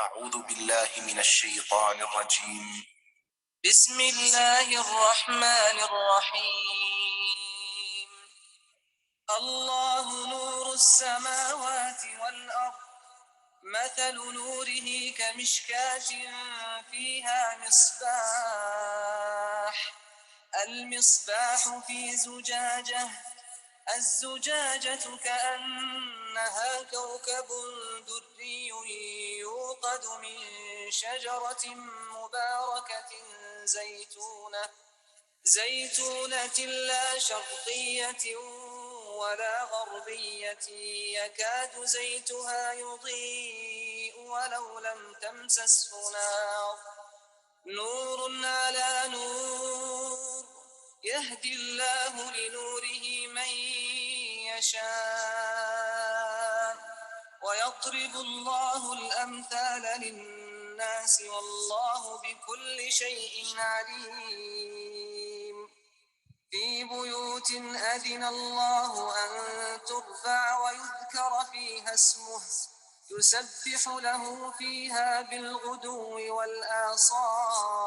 أعوذ بالله من الشيطان الرجيم. بسم الله الرحمن الرحيم. الله نور السماوات والأرض، مثل نوره كمشكاة فيها مصباح، المصباح في زجاجة، الزجاجة كأنها كوكب دري يوقد من شجرة مباركة زيتونة لا شرقية ولا غربية، يكاد زيتها يضيء ولو لم تمسسه نار، نور على نور، يهدي الله لنوره من يشاء، ويضرب الله الأمثال للناس والله بكل شيء عليم. في بيوت أذن الله أن ترفع ويذكر فيها اسمه يسبح له فيها بالغدو والآصال،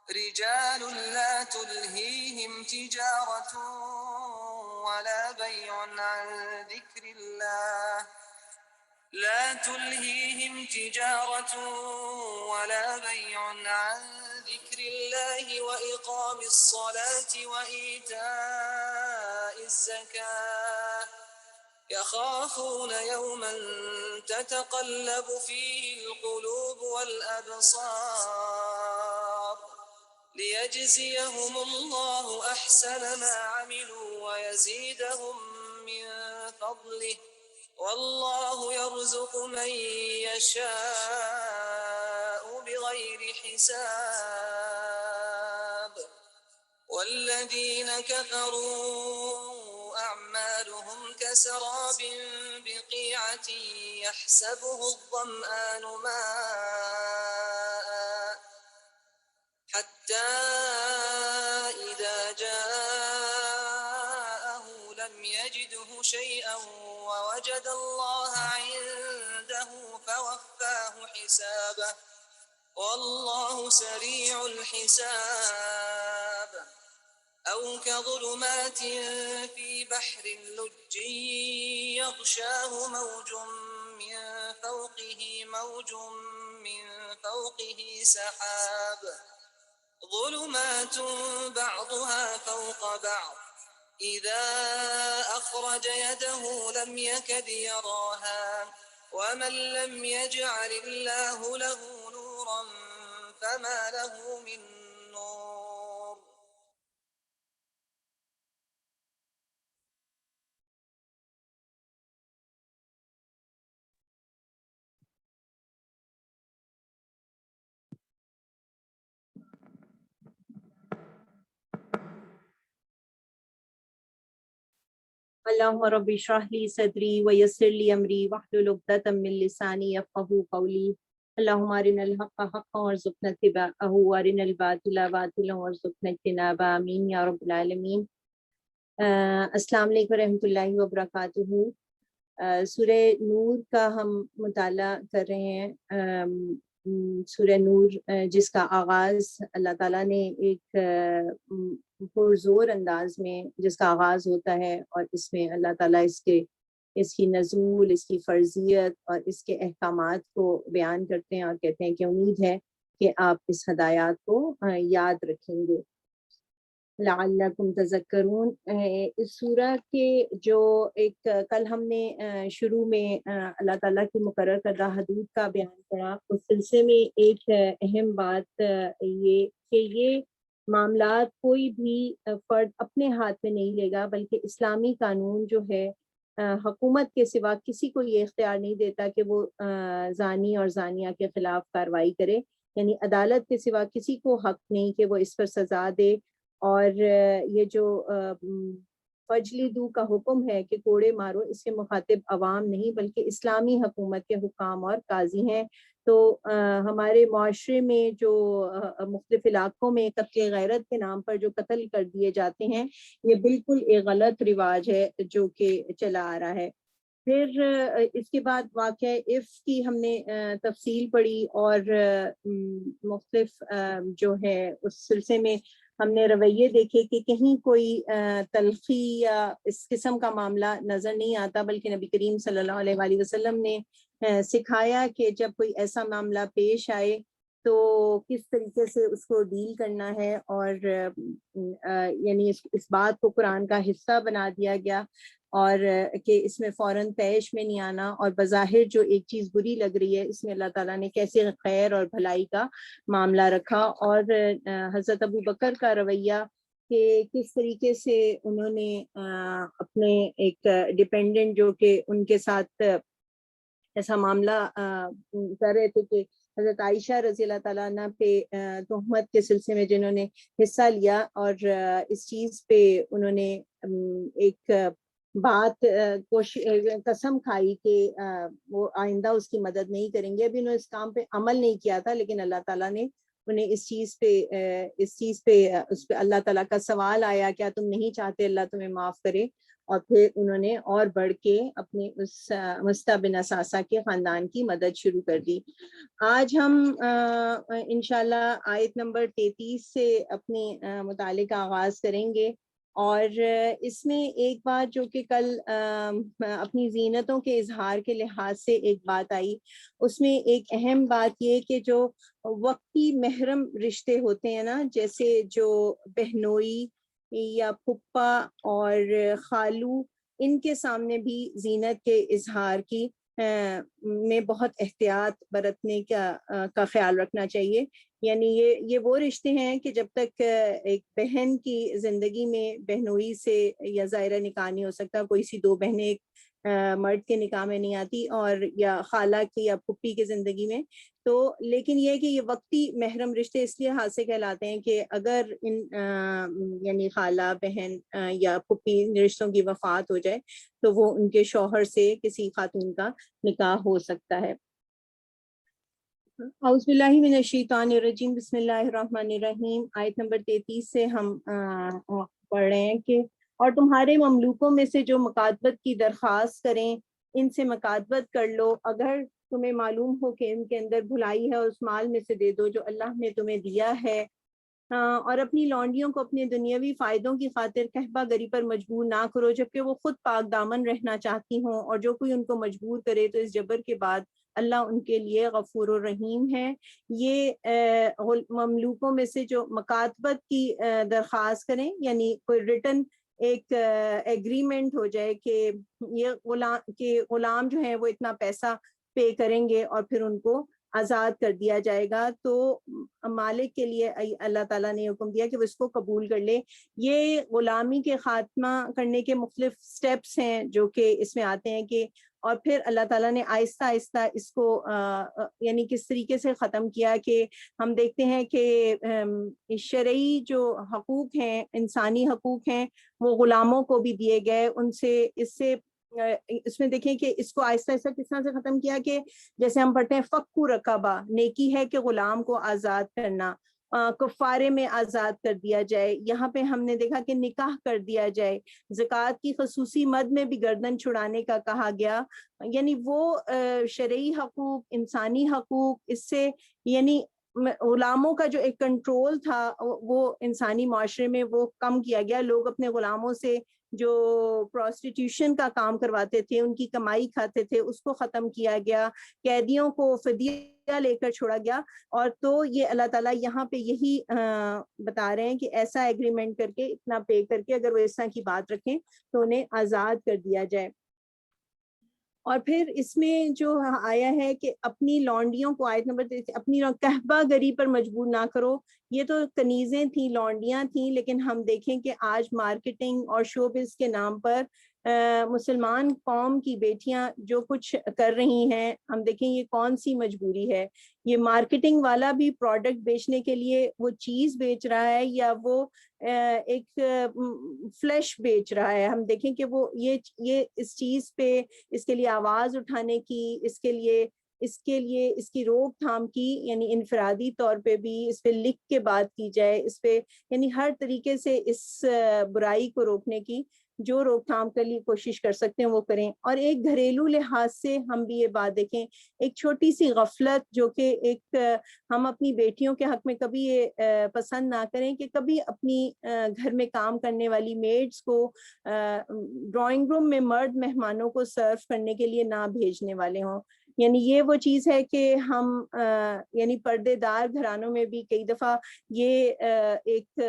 رجال لا تلهيهم تجارة ولا بيع عن ذكر الله وإقام الصلاة وإيتاء الزكاة، يخافون يوما تتقلب فيه القلوب والأبصار، ليجزيهم الله أحسن ما عملوا ويزيدهم من فضله، والله يرزق من يشاء بغير حساب. والذين كفروا أعمالهم كسراب بقيعة يحسبه الظمآن ماء، حتى إذا جاءه لم يجده شيئا ووجد الله عنده فوفاه حسابه، والله سريع الحساب. أو كظلمات في بحر لج يغشاه موج من فوقه سحاب، ظلمات بعضها فوق بعض، إذا أخرج يده لم يكد يراها، ومن لم يجعل الله له نورا فما له من نور. اللهم رب اشرح لي صدري ويسر لي امري واحلل عقدة من لساني يفقهوا قولي. اللهم ارنا الحق حقا وارزقنا اتباعه وارنا الباطل باطلا وارزقنا اجتنابه، آمین یا رب العالمین۔ السلام علیکم ورحمۃ اللہ وبرکاتہ۔ سورہ نور کا ہم مطالعہ کر رہے ہیں۔ سورہ نور جس کا آغاز اللہ تعالیٰ نے ایک پرزور انداز میں جس کا آغاز ہوتا ہے، اور اس میں اللہ تعالیٰ اس کی نزول، اس کی فرضیت اور اس کے احکامات کو بیان کرتے ہیں اور کہتے ہیں کہ امید ہے کہ آپ اس ہدایات کو یاد رکھیں گے، لعلکم تذکرون۔ اس سورہ کے جو ایک کل ہم نے شروع میں اللہ تعالیٰ کی مقرر کردہ حدود کا بیان کرا، اس سلسلے میں ایک اہم بات یہ کہ یہ معاملات کوئی بھی فرد اپنے ہاتھ میں نہیں لے گا، بلکہ اسلامی قانون جو ہے حکومت کے سوا کسی کو یہ اختیار نہیں دیتا کہ وہ زانی اور زانیہ کے خلاف کارروائی کرے، یعنی عدالت کے سوا کسی کو حق نہیں کہ وہ اس پر سزا دے۔ اور یہ جو فجلدو کا حکم ہے کہ کوڑے مارو، اس کے مخاطب عوام نہیں بلکہ اسلامی حکومت کے حکام اور قاضی ہیں۔ تو ہمارے معاشرے میں جو مختلف علاقوں میں قتل غیرت کے نام پر جو قتل کر دیے جاتے ہیں، یہ بالکل ایک غلط رواج ہے جو کہ چلا آ رہا ہے۔ پھر اس کے بعد واقعہ اف کی ہم نے تفصیل پڑھی، اور مختلف جو ہے اس سلسلے میں ہم نے رویے دیکھے کہ کہیں کوئی تلخی یا اس قسم کا معاملہ نظر نہیں آتا، بلکہ نبی کریم صلی اللہ علیہ وآلہ وسلم نے سکھایا کہ جب کوئی ایسا معاملہ پیش آئے تو کس طریقے سے اس کو ڈیل کرنا ہے، اور یعنی اس بات کو قرآن کا حصہ بنا دیا گیا، اور کہ اس میں فوراً پیش میں نہیں آنا، اور بظاہر جو ایک چیز بری لگ رہی ہے اس میں اللہ تعالیٰ نے کیسے خیر اور بھلائی کا معاملہ رکھا، اور حضرت ابو بکر کا رویہ کہ کس طریقے سے انہوں نے اپنے ایک ڈیپینڈنٹ جو کہ ان کے ساتھ ایسا معاملہ کر رہے تھے کہ حضرت عائشہ رضی اللہ تعالیٰ عنہ پہ تہمت کے سلسلے میں جنہوں نے حصہ لیا، اور اس چیز پہ انہوں نے ایک بات قسم کھائی کہ وہ آئندہ اس کی مدد نہیں کریں گے. ابھی انہوں نے اس کام پہ عمل نہیں کیا تھا، لیکن اللہ تعالیٰ نے انہیں اس چیز پہ اللہ تعالیٰ کا سوال آیا، کیا تم نہیں چاہتے اللہ تمہیں معاف کرے؟ اور پھر انہوں نے اور بڑھ کے اپنے اس مصطح بن اثاثہ کے خاندان کی مدد شروع کر دی. آج ہم انشاءاللہ آیت نمبر 33 سے اپنے مطالعے کا آغاز کریں گے، اور اس میں ایک بات جو کہ کل اپنی زینتوں کے اظہار کے لحاظ سے ایک بات آئی، اس میں ایک اہم بات یہ کہ جو وقتی محرم رشتے ہوتے ہیں نا، جیسے جو بہنوئی یا پھپھا اور خالو، ان کے سامنے بھی زینت کے اظہار کی میں بہت احتیاط برتنے کا خیال رکھنا چاہیے. یعنی یہ وہ رشتے ہیں کہ جب تک ایک بہن کی زندگی میں بہنوئی سے یا ظاہرہ نکاح نہیں ہو سکتا، کوئی سی دو بہنیں ایک مرد کے نکاح میں نہیں آتی، اور یا خالہ کی یا پھپھی کی زندگی میں. تو لیکن یہ کہ یہ وقتی محرم رشتے اس لیے ہاتھ سے کہلاتے ہیں کہ اگر ان یعنی خالہ، بہن یا پھپھی رشتوں کی وفات ہو جائے تو وہ ان کے شوہر سے کسی خاتون کا نکاح ہو سکتا ہے. اعوذ باللہ من الشیطان الرجیم، بسم اللہ الرحمن الرحیم. آیت نمبر 33 سے ہم پڑھ رہے ہیں کہ اور تمہارے مملوکوں میں سے جو مکاتبت کی درخواست کریں ان سے مکاتبت کر لو، اگر تمہیں معلوم ہو کہ ان کے اندر بھلائی ہے، اور اس مال میں سے دے دو جو اللہ نے تمہیں دیا ہے. اور اپنی لونڈیوں کو اپنے دنیاوی فائدوں کی خاطر قحبہ گری پر مجبور نہ کرو، جبکہ وہ خود پاک دامن رہنا چاہتی ہوں، اور جو کوئی ان کو مجبور کرے تو اس جبر کے بعد اللہ ان کے لیے غفور الرحیم ہے. یہ مملوکوں میں سے جو مکاتبت کی درخواست کریں، یعنی کوئی ریٹن ایک ایگریمنٹ ہو جائے کہ یہ غلام جو ہیں وہ اتنا پیسہ پے کریں گے اور پھر ان کو آزاد کر دیا جائے گا، تو مالک کے لیے اللہ تعالیٰ نے حکم دیا کہ وہ اس کو قبول کر لے. یہ غلامی کے خاتمہ کرنے کے مختلف سٹیپس ہیں جو کہ اس میں آتے ہیں کہ اور پھر اللہ تعالیٰ نے آہستہ آہستہ اس کو یعنی کس طریقے سے ختم کیا کہ ہم دیکھتے ہیں کہ شرعی جو حقوق ہیں، انسانی حقوق ہیں، وہ غلاموں کو بھی دیے گئے. ان سے اس میں دیکھیں کہ اس کو آہستہ آہستہ کس طرح سے ختم کیا کہ جیسے ہم پڑھتے ہیں فکو رقبہ، نیکی ہے کہ غلام کو آزاد کرنا، کفارے میں آزاد کر دیا جائے. یہاں پہ ہم نے دیکھا کہ نکاح کر دیا جائے. زکوٰۃ کی خصوصی مد میں بھی گردن چھڑانے کا کہا گیا. یعنی وہ شرعی حقوق، انسانی حقوق، اس سے یعنی غلاموں کا جو ایک کنٹرول تھا وہ انسانی معاشرے میں وہ کم کیا گیا. لوگ اپنے غلاموں سے جو پروسٹیٹیوشن کا کام کرواتے تھے، ان کی کمائی کھاتے تھے، اس کو ختم کیا گیا. قیدیوں کو فدیہ لے کر چھوڑا گیا. اور تو یہ اللہ تعالیٰ یہاں پہ یہی بتا رہے ہیں کہ ایسا ایگریمنٹ کر کے، اتنا پے کر کے اگر وہ اس طرح کی بات رکھیں تو انہیں آزاد کر دیا جائے. اور پھر اس میں جو آیا ہے کہ اپنی لونڈیوں کو، آیت نمبر 3، اپنی قحبہ گری پر مجبور نہ کرو. یہ تو کنیزیں تھیں، لونڈیاں تھیں، لیکن ہم دیکھیں کہ آج مارکیٹنگ اور شوبز کے نام پر مسلمان قوم کی بیٹیاں جو کچھ کر رہی ہیں، ہم دیکھیں یہ کون سی مجبوری ہے. یہ مارکیٹنگ والا بھی پروڈکٹ بیچنے کے لیے وہ چیز بیچ رہا ہے یا وہ ایک فلیش بیچ رہا ہے. ہم دیکھیں کہ وہ یہ اس چیز پہ اس کے لیے آواز اٹھانے کی، اس کے لیے اس کے لیے اس کی روک تھام کی، یعنی انفرادی طور پہ بھی اس پہ لکھ کے بات کی جائے، اس پہ یعنی ہر طریقے سے اس برائی کو روکنے کی جو روک تھام کے لیے کوشش کر سکتے ہیں وہ کریں۔ اور ایک گھریلو لحاظ سے ہم بھی یہ بات دیکھیں، ایک چھوٹی سی غفلت جو کہ ایک ہم اپنی بیٹیوں کے حق میں کبھی یہ پسند نہ کریں کہ کبھی اپنی گھر میں کام کرنے والی میڈس کو ڈرائنگ روم میں مرد مہمانوں کو سرو کرنے کے لیے نہ بھیجنے والے ہوں۔ یعنی یہ وہ چیز ہے کہ ہم یعنی پردے دار گھرانوں میں بھی کئی دفعہ یہ ایک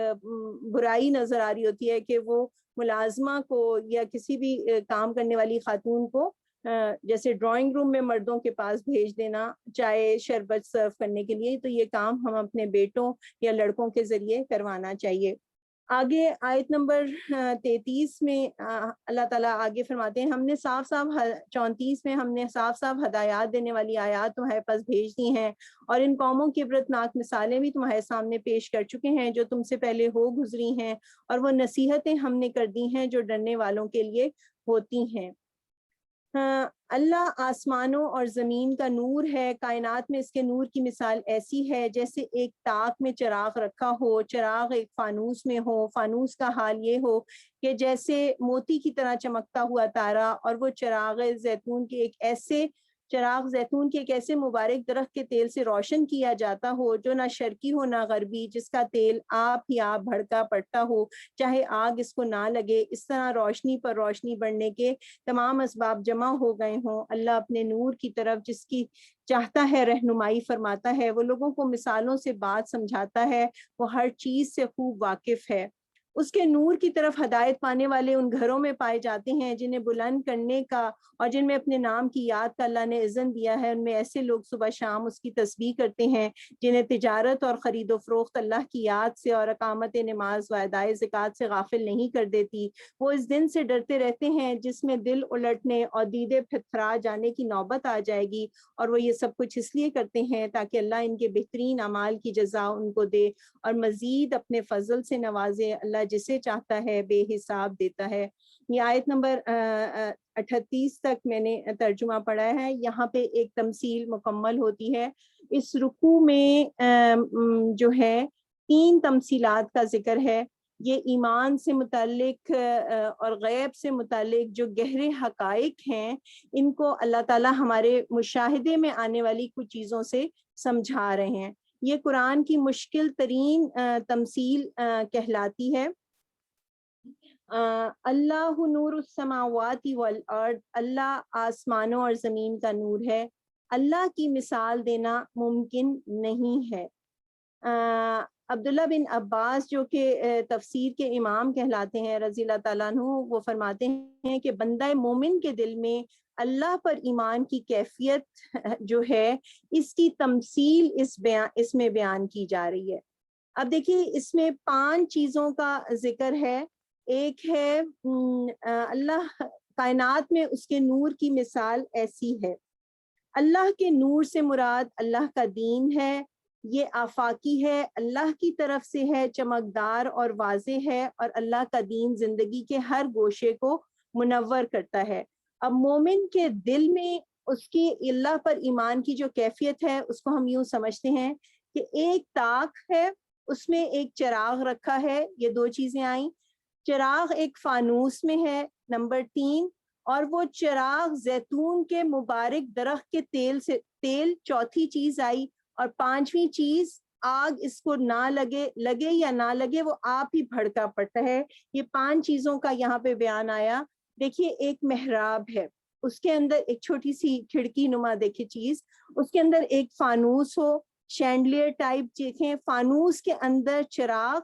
برائی نظر آ رہی ہوتی ہے کہ وہ ملازمہ کو یا کسی بھی کام کرنے والی خاتون کو جیسے ڈرائنگ روم میں مردوں کے پاس بھیج دینا چائے شربت سرو کرنے کے لیے، تو یہ کام ہم اپنے بیٹوں یا لڑکوں کے ذریعے کروانا چاہیے۔ آگے آیت نمبر 33 میں اللہ تعالیٰ آگے فرماتے ہیں، ہم نے صاف صاف 34 میں ہم نے صاف صاف ہدایات دینے والی آیات تمہارے پاس بھیج دی ہیں، اور ان قوموں کی عبرتناک مثالیں بھی تمہارے سامنے پیش کر چکے ہیں جو تم سے پہلے ہو گزری ہیں، اور وہ نصیحتیں ہم نے کر دی ہیں جو ڈرنے والوں کے لیے ہوتی ہیں۔ اللہ آسمانوں اور زمین کا نور ہے، کائنات میں اس کے نور کی مثال ایسی ہے جیسے ایک تاک میں چراغ رکھا ہو، چراغ ایک فانوس میں ہو، فانوس کا حال یہ ہو کہ جیسے موتی کی طرح چمکتا ہوا تارا، اور وہ چراغ زیتون کے ایک ایسے مبارک درخت کے تیل سے روشن کیا جاتا ہو جو نہ شرقی ہو نہ غربی، جس کا تیل آپ ہی آپ بھڑکا پڑتا ہو چاہے آگ اس کو نہ لگے۔ اس طرح روشنی پر روشنی بڑھنے کے تمام اسباب جمع ہو گئے ہوں۔ اللہ اپنے نور کی طرف جس کی چاہتا ہے رہنمائی فرماتا ہے، وہ لوگوں کو مثالوں سے بات سمجھاتا ہے، وہ ہر چیز سے خوب واقف ہے۔ اس کے نور کی طرف ہدایت پانے والے ان گھروں میں پائے جاتے ہیں جنہیں بلند کرنے کا اور جن میں اپنے نام کی یاد کا اللہ نے اذن دیا ہے۔ ان میں ایسے لوگ صبح شام اس کی تسبیح کرتے ہیں جنہیں تجارت اور خرید و فروخت اللہ کی یاد سے اور اقامت نماز و ادائے زکوٰۃ سے غافل نہیں کر دیتی۔ وہ اس دن سے ڈرتے رہتے ہیں جس میں دل الٹنے اور دیدے پھتھرا جانے کی نوبت آ جائے گی، اور وہ یہ سب کچھ اس لیے کرتے ہیں تاکہ اللہ ان کے بہترین اعمال کی جزا ان کو دے اور مزید اپنے فضل سے نوازے۔ اللہ جسے چاہتا ہے بے حساب دیتا ہے۔ یہ آیت نمبر 38 تک میں نے ترجمہ پڑھا ہے۔ یہاں پہ ایک تمثیل مکمل ہوتی ہے۔ اس رکوع میں جو ہے 3 تمثیلات کا ذکر ہے۔ یہ ایمان سے متعلق اور غیب سے متعلق جو گہرے حقائق ہیں، ان کو اللہ تعالیٰ ہمارے مشاہدے میں آنے والی کچھ چیزوں سے سمجھا رہے ہیں۔ یہ قرآن کی مشکل ترین تمثیل کہلاتی ہے۔ اللہ نور السماوات والارض، اللہ آسمانوں اور زمین کا نور ہے۔ اللہ کی مثال دینا ممکن نہیں ہے۔ عبداللہ بن عباس جو کہ تفسیر کے امام کہلاتے ہیں رضی اللہ تعالیٰ عنہ، وہ فرماتے ہیں کہ بندہ مومن کے دل میں اللہ پر ایمان کی کیفیت جو ہے اس کی تمثیل اس میں بیان کی جا رہی ہے۔ اب دیکھیے اس میں 5 چیزوں کا ذکر ہے۔ ایک ہے اللہ کائنات میں اس کے نور کی مثال ایسی ہے۔ اللہ کے نور سے مراد اللہ کا دین ہے، یہ آفاقی ہے، اللہ کی طرف سے ہے، چمکدار اور واضح ہے، اور اللہ کا دین زندگی کے ہر گوشے کو منور کرتا ہے۔ اب مومن کے دل میں اس کی اللہ پر ایمان کی جو کیفیت ہے اس کو ہم یوں سمجھتے ہیں کہ ایک طاق ہے، اس میں ایک چراغ رکھا ہے، یہ 2 چیزیں آئیں۔ چراغ ایک فانوس میں ہے، نمبر 3، اور وہ چراغ زیتون کے مبارک درخت کے تیل چوتھی چیز آئی، اور 5ویں چیز آگ اس کو نہ لگے یا نہ لگے وہ آپ ہی بھڑکا پڑتا ہے۔ یہ 5 چیزوں کا یہاں پہ بیان آیا۔ دیکھیے ایک محراب ہے، اس کے اندر ایک چھوٹی سی کھڑکی نما دیکھیے چیز، اس کے اندر ایک فانوس ہو، شینڈلیئر ٹائپ دیکھیں، فانوس کے اندر چراغ،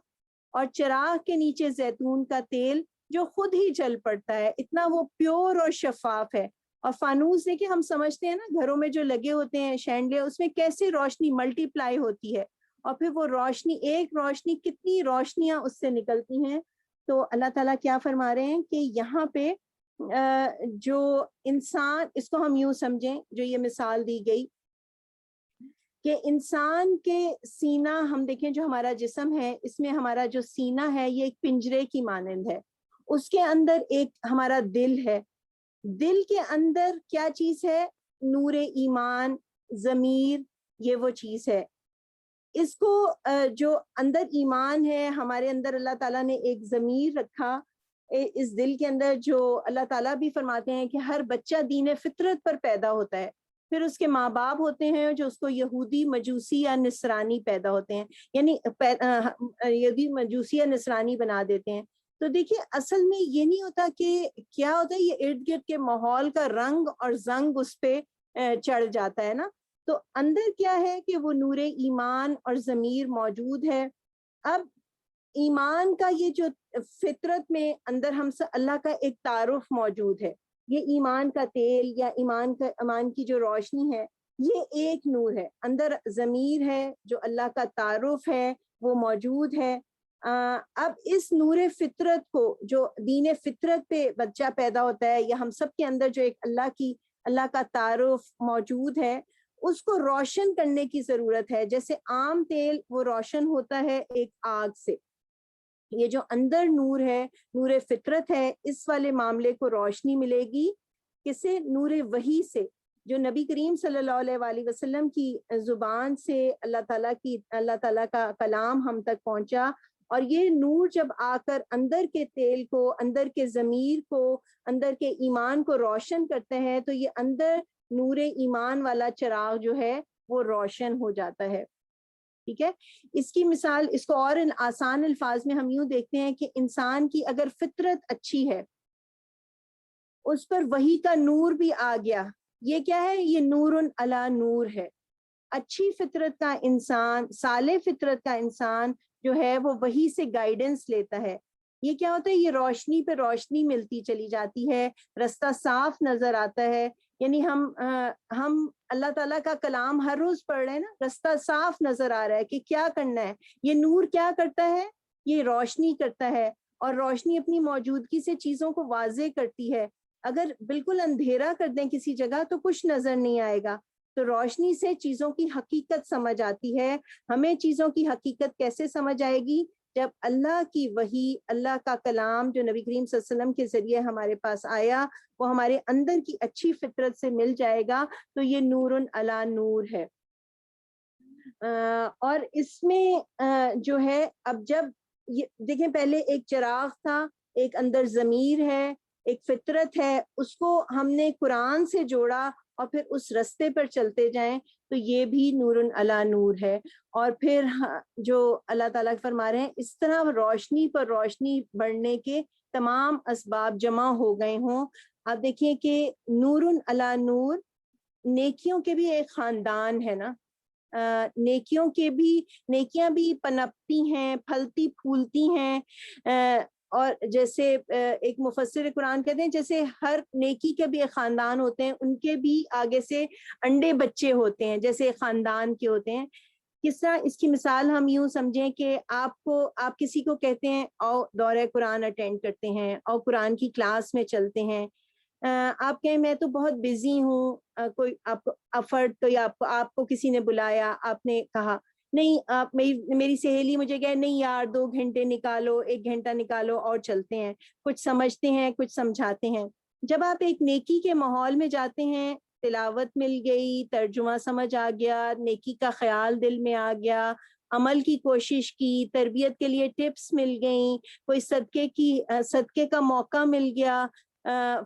اور چراغ کے نیچے زیتون کا تیل جو خود ہی جل پڑتا ہے، اتنا وہ پیور اور شفاف ہے۔ اور فانوس دیکھیں ہم سمجھتے ہیں نا گھروں میں جو لگے ہوتے ہیں شینڈلیئر، اس میں کیسے روشنی ملٹی پلائی ہوتی ہے، اور پھر وہ روشنی ایک روشنی کتنی روشنیاں اس سے نکلتی ہیں۔ تو اللہ تعالیٰ کیا فرما رہے ہیں کہ یہاں پہ جو انسان، اس کو ہم یوں سمجھیں جو یہ مثال دی گئی کہ انسان کے سینہ، ہم دیکھیں جو ہمارا جسم ہے اس میں ہمارا جو سینہ ہے یہ ایک پنجرے کی مانند ہے، اس کے اندر ایک ہمارا دل ہے۔ دل کے اندر کیا چیز ہے؟ نور ایمان، ضمیر یہ وہ چیز ہے. اس کو جو اندر ایمان ہے ہمارے اندر اللہ تعالیٰ نے ایک ضمیر رکھا اس دل کے اندر, جو اللہ تعالیٰ بھی فرماتے ہیں کہ ہر بچہ دین فطرت پر پیدا ہوتا ہے. پھر اس کے ماں باپ ہوتے ہیں جو اس کو یہودی مجوسی یا نصرانی پیدا ہوتے ہیں, یعنی یہودی مجوسی یا نصرانی بنا دیتے ہیں. تو دیکھیے اصل میں یہ نہیں ہوتا کہ کیا ہوتا ہے, یہ ارد گرد کے ماحول کا رنگ اور زنگ اس پہ چڑھ جاتا ہے نا. تو اندر کیا ہے کہ وہ نور ایمان اور ضمیر موجود ہے. اب ایمان کا یہ جو فطرت میں اندر ہم سے اللہ کا ایک تعارف موجود ہے, یہ ایمان کا تیل یا ایمان کی جو روشنی ہے یہ ایک نور ہے. اندر ضمیر ہے جو اللہ کا تعارف ہے وہ موجود ہے. اب اس نور فطرت کو, جو دین فطرت پہ بچہ پیدا ہوتا ہے یا ہم سب کے اندر جو ایک اللہ کا تعارف موجود ہے, اس کو روشن کرنے کی ضرورت ہے. جیسے عام تیل وہ روشن ہوتا ہے ایک آگ سے, یہ جو اندر نور ہے, نور فطرت ہے, اس والے معاملے کو روشنی ملے گی کسے؟ نور وحی سے, جو نبی کریم صلی اللہ علیہ وآلہ وسلم کی زبان سے اللہ تعالیٰ کا کلام ہم تک پہنچا. اور یہ نور جب آ کر اندر کے تیل کو, اندر کے ضمیر کو, اندر کے ایمان کو روشن کرتے ہیں, تو یہ اندر نور ایمان والا چراغ جو ہے وہ روشن ہو جاتا ہے. ٹھیک ہے, اس کی مثال, اس کو اور آسان الفاظ میں ہم یوں دیکھتے ہیں کہ انسان کی اگر فطرت اچھی ہے, اس پر وحی کا نور بھی آ گیا, یہ کیا ہے؟ یہ نور علی نور ہے. اچھی فطرت کا انسان, صالح فطرت کا انسان جو ہے وہ وحی سے گائیڈنس لیتا ہے. یہ کیا ہوتا ہے؟ یہ روشنی پہ روشنی ملتی چلی جاتی ہے, رستہ صاف نظر آتا ہے. یعنی ہم اللہ تعالیٰ کا کلام ہر روز پڑھ رہے ہیں نا, رستہ صاف نظر آ رہا ہے کہ کیا کرنا ہے. یہ نور کیا کرتا ہے؟ یہ روشنی کرتا ہے, اور روشنی اپنی موجودگی سے چیزوں کو واضح کرتی ہے. اگر بالکل اندھیرا کر دیں کسی جگہ تو کچھ نظر نہیں آئے گا. تو روشنی سے چیزوں کی حقیقت سمجھ آتی ہے. ہمیں چیزوں کی حقیقت کیسے سمجھ آئے گی؟ جب اللہ کی وحی, اللہ کا کلام جو نبی کریم صلی اللہ علیہ وسلم کے ذریعے ہمارے پاس آیا, وہ ہمارے اندر کی اچھی فطرت سے مل جائے گا. تو یہ نور علی نور ہے. اور اس میں جو ہے, اب جب دیکھیں پہلے ایک چراغ تھا, ایک اندر ضمیر ہے, ایک فطرت ہے, اس کو ہم نے قرآن سے جوڑا اور پھر اس رستے پر چلتے جائیں تو یہ بھی نور علی نور ہے. اور پھر جو اللہ تعالیٰ فرما رہے ہیں, اس طرح روشنی پر روشنی بڑھنے کے تمام اسباب جمع ہو گئے ہوں. آپ دیکھیں کہ نور علی نور, نیکیوں کے بھی ایک خاندان ہے نا, نیکیاں بھی پنپتی ہیں, پھلتی پھولتی ہیں. اور جیسے ایک مفسر قرآن کہتے ہیں جیسے ہر نیکی کے بھی ایک خاندان ہوتے ہیں, ان کے بھی آگے سے انڈے بچے ہوتے ہیں جیسے خاندان کے ہوتے ہیں. کس طرح؟ اس کی مثال ہم یوں سمجھیں کہ آپ کسی کو کہتے ہیں او دورہ قرآن اٹینڈ کرتے ہیں, اور قرآن کی کلاس میں چلتے ہیں. آپ کہیں میں تو بہت بزی ہوں, کوئی آپ کو افرد, تو آپ کو کسی نے بلایا, آپ نے کہا نہیں, آپ میری سہیلی مجھے کہے نہیں یار 2 گھنٹے نکالو, 1 گھنٹہ نکالو اور چلتے ہیں, کچھ سمجھتے ہیں, کچھ سمجھاتے ہیں. جب آپ ایک نیکی کے ماحول میں جاتے ہیں, تلاوت مل گئی, ترجمہ سمجھ آ گیا, نیکی کا خیال دل میں آ گیا, عمل کی کوشش کی, تربیت کے لیے ٹپس مل گئیں, کوئی صدقے کا موقع مل گیا,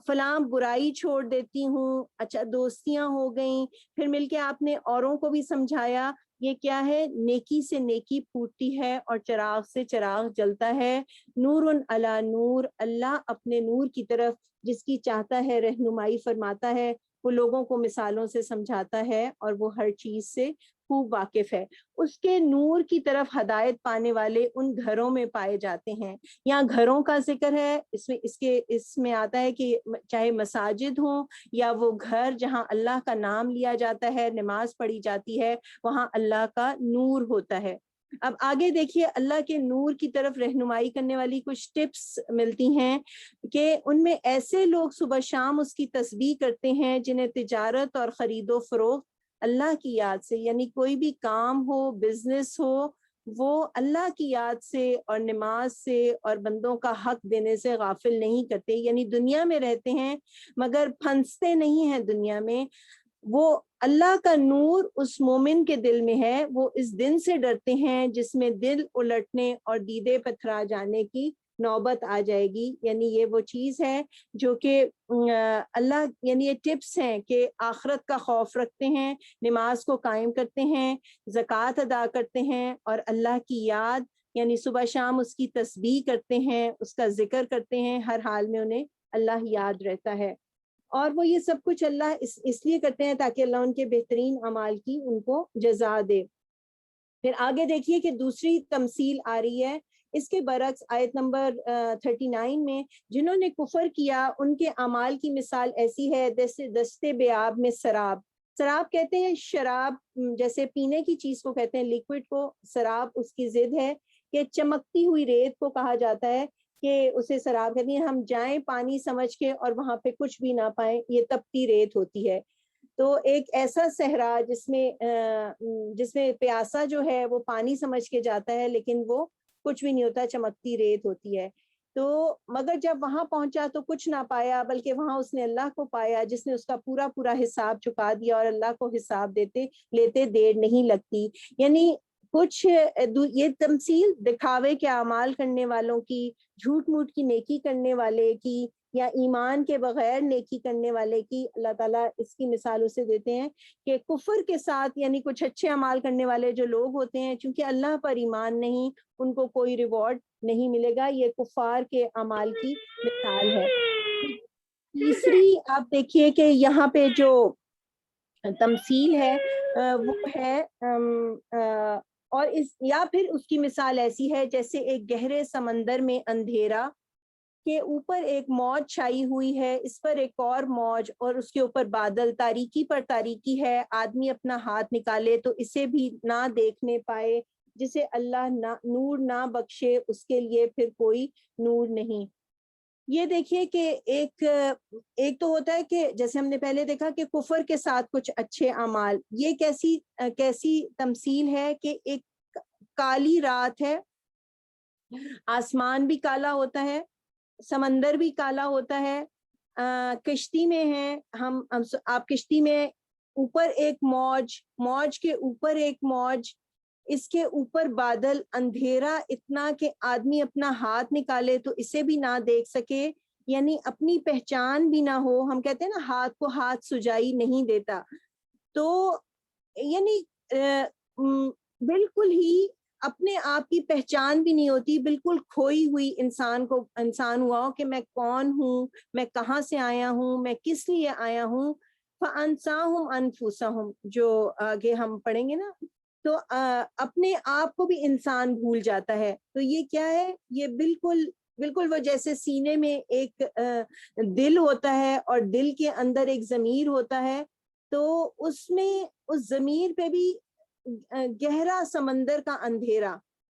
فلاں برائی چھوڑ دیتی ہوں, اچھا دوستیاں ہو گئیں, پھر مل کے آپ نے اوروں کو بھی سمجھایا. یہ کیا ہے؟ نیکی سے نیکی پھوٹتی ہے اور چراغ سے چراغ جلتا ہے. نور علی نور, اللہ اپنے نور کی طرف جس کی چاہتا ہے رہنمائی فرماتا ہے, وہ لوگوں کو مثالوں سے سمجھاتا ہے, اور وہ ہر چیز سے خوب واقف ہے. اس کے نور کی طرف ہدایت پانے والے ان گھروں میں پائے جاتے ہیں. یہاں گھروں کا ذکر ہے, اس میں آتا ہے کہ چاہے مساجد ہوں یا وہ گھر جہاں اللہ کا نام لیا جاتا ہے, نماز پڑھی جاتی ہے, وہاں اللہ کا نور ہوتا ہے. اب آگے دیکھیے, اللہ کے نور کی طرف رہنمائی کرنے والی کچھ ٹپس ملتی ہیں کہ ان میں ایسے لوگ صبح شام اس کی تسبیح کرتے ہیں جنہیں تجارت اور خرید و فروخت اللہ کی یاد سے, یعنی کوئی بھی کام ہو, بزنس ہو, وہ اللہ کی یاد سے اور نماز سے اور بندوں کا حق دینے سے غافل نہیں کرتے. یعنی دنیا میں رہتے ہیں مگر پھنستے نہیں ہیں دنیا میں, وہ اللہ کا نور اس مومن کے دل میں ہے، وہ اس دن سے ڈرتے ہیں جس میں دل الٹنے اور دیدے پتھرا جانے کی نوبت آ جائے گی. یعنی یہ وہ چیز ہے جو کہ اللہ، یعنی یہ ٹپس ہیں کہ آخرت کا خوف رکھتے ہیں، نماز کو قائم کرتے ہیں، زکوٰۃ ادا کرتے ہیں، اور اللہ کی یاد یعنی صبح شام اس کی تسبیح کرتے ہیں، اس کا ذکر کرتے ہیں، ہر حال میں انہیں اللہ یاد رہتا ہے. اور وہ یہ سب کچھ اللہ اس لیے کرتے ہیں تاکہ اللہ ان کے بہترین اعمال کی ان کو جزا دے. پھر آگے دیکھیے کہ دوسری تمثیل آ رہی ہے اس کے برعکس آیت نمبر 39 میں، جنہوں نے کفر کیا ان کے اعمال کی مثال ایسی ہے جیسے دستے بیاب میں سراب. سراب کہتے ہیں شراب، جیسے پینے کی چیز کو کہتے ہیں لیکوڈ کو سراب اس کی ضد ہے، کہ چمکتی ہوئی ریت کو کہا جاتا ہے کہ اسے سراب کہتی ہیں. ہم جائیں پانی سمجھ کے اور وہاں پہ کچھ بھی نہ پائیں، یہ تپتی ریت ہوتی ہے. تو ایک ایسا صحرا جس میں پیاسا جو ہے وہ پانی سمجھ کے جاتا ہے لیکن وہ کچھ بھی نہیں ہوتا، چمکتی ریت ہوتی ہے. تو مگر جب وہاں پہنچا تو کچھ نہ پایا، بلکہ وہاں اس نے اللہ کو پایا جس نے اس کا پورا پورا حساب چکا دیا، اور اللہ کو حساب لیتے دیر نہیں لگتی. یعنی کچھ یہ تمثیل دکھاوے کے اعمال کرنے والوں کی، جھوٹ موٹ کی نیکی کرنے والے کی، یا ایمان کے بغیر نیکی کرنے والے کی اللہ تعالیٰ اس کی مثال اسے دیتے ہیں کہ کفر کے ساتھ یعنی کچھ اچھے اعمال کرنے والے جو لوگ ہوتے ہیں، چونکہ اللہ پر ایمان نہیں، ان کو کوئی ریوارڈ نہیں ملے گا. یہ کفار کے اعمال کی مثال ہے. تیسری آپ دیکھیے کہ یہاں پہ جو تمثیل ہے وہ ہے اور یا پھر اس کی مثال ایسی ہے جیسے ایک گہرے سمندر میں اندھیرا کے اوپر ایک موج چھائی ہوئی ہے، اس پر ایک اور موج، اور اس کے اوپر بادل، تاریکی پر تاریکی ہے. آدمی اپنا ہاتھ نکالے تو اسے بھی نہ دیکھنے پائے. جسے اللہ نور نہ بخشے اس کے لیے پھر کوئی نور نہیں. یہ دیکھیے کہ ایک تو ہوتا ہے کہ جیسے ہم نے پہلے دیکھا کہ کفر کے ساتھ کچھ اچھے اعمال. یہ کیسی تمثیل ہے کہ ایک کالی رات ہے، آسمان بھی کالا ہوتا ہے، سمندر بھی کالا ہوتا ہے، کشتی میں ہیں آپ کشتی میں، اوپر ایک موج کے اوپر ایک موج، اس کے اوپر بادل، اندھیرا اتنا کہ آدمی اپنا ہاتھ نکالے تو اسے بھی نہ دیکھ سکے، یعنی اپنی پہچان بھی نہ ہو. ہم کہتے ہیں نا ہاتھ کو ہاتھ سجائی نہیں دیتا. تو یعنی بالکل ہی اپنے آپ کی پہچان بھی نہیں ہوتی، بالکل کھوئی ہوئی انسان ہوا ہو کہ میں کون ہوں، میں کہاں سے آیا ہوں، میں کس لیے آیا ہوں. فَأَنْسَاهُمْ أَنفُسَهُمْ جو آگے ہم پڑھیں گے نا، تو اپنے آپ کو بھی انسان بھول جاتا ہے. تو یہ کیا ہے؟ یہ بالکل وہ جیسے سینے میں ایک دل ہوتا ہے اور دل کے اندر ایک ضمیر ہوتا ہے، تو اس میں اس ضمیر پہ بھی گہرا سمندر کا اندھیرا،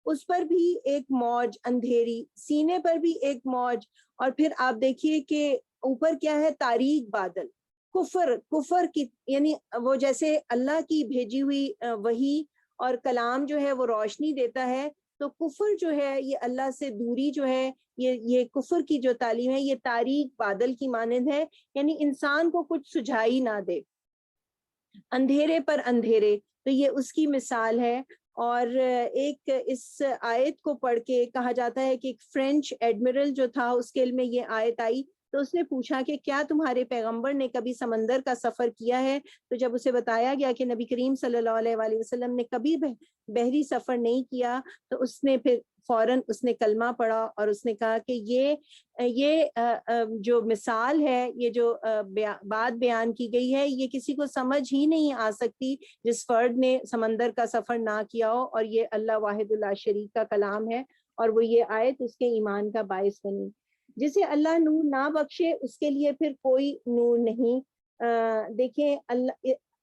اس پر بھی ایک موج اندھیری، سینے پر بھی ایک موج، اور پھر آپ دیکھیے کہ اوپر کیا ہے؟ تاریک بادل. کفر کی یعنی وہ جیسے اللہ کی بھیجی ہوئی وحی اور کلام جو ہے وہ روشنی دیتا ہے، تو کفر جو ہے یہ اللہ سے دوری جو ہے، یہ کفر کی جو تعلیم ہے یہ تاریک بادل کی مانند ہے، یعنی انسان کو کچھ سجھائی نہ دے، اندھیرے پر اندھیرے. تو یہ اس کی مثال ہے. اور ایک اس آیت کو پڑھ کے کہا جاتا ہے کہ ایک فرینچ ایڈمرل جو تھا اس کے علم میں یہ آیت آئی تو اس نے پوچھا کہ کیا تمہارے پیغمبر نے کبھی سمندر کا سفر کیا ہے؟ تو جب اسے بتایا گیا کہ نبی کریم صلی اللہ علیہ وآلہ وسلم نے کبھی بحری سفر نہیں کیا، تو اس نے پھر فوراً اس نے کلمہ پڑھا اور اس نے کہا کہ یہ جو مثال ہے، یہ جو بات بیان کی گئی ہے، یہ کسی کو سمجھ ہی نہیں آ سکتی جس فرد نے سمندر کا سفر نہ کیا ہو، اور یہ اللہ واحد اللہ شریک کا کلام ہے، اور وہ یہ آیت اس کے ایمان کا باعث بنی. جسے اللہ نور نہ بخشے اس کے لیے پھر کوئی نور نہیں. دیکھیں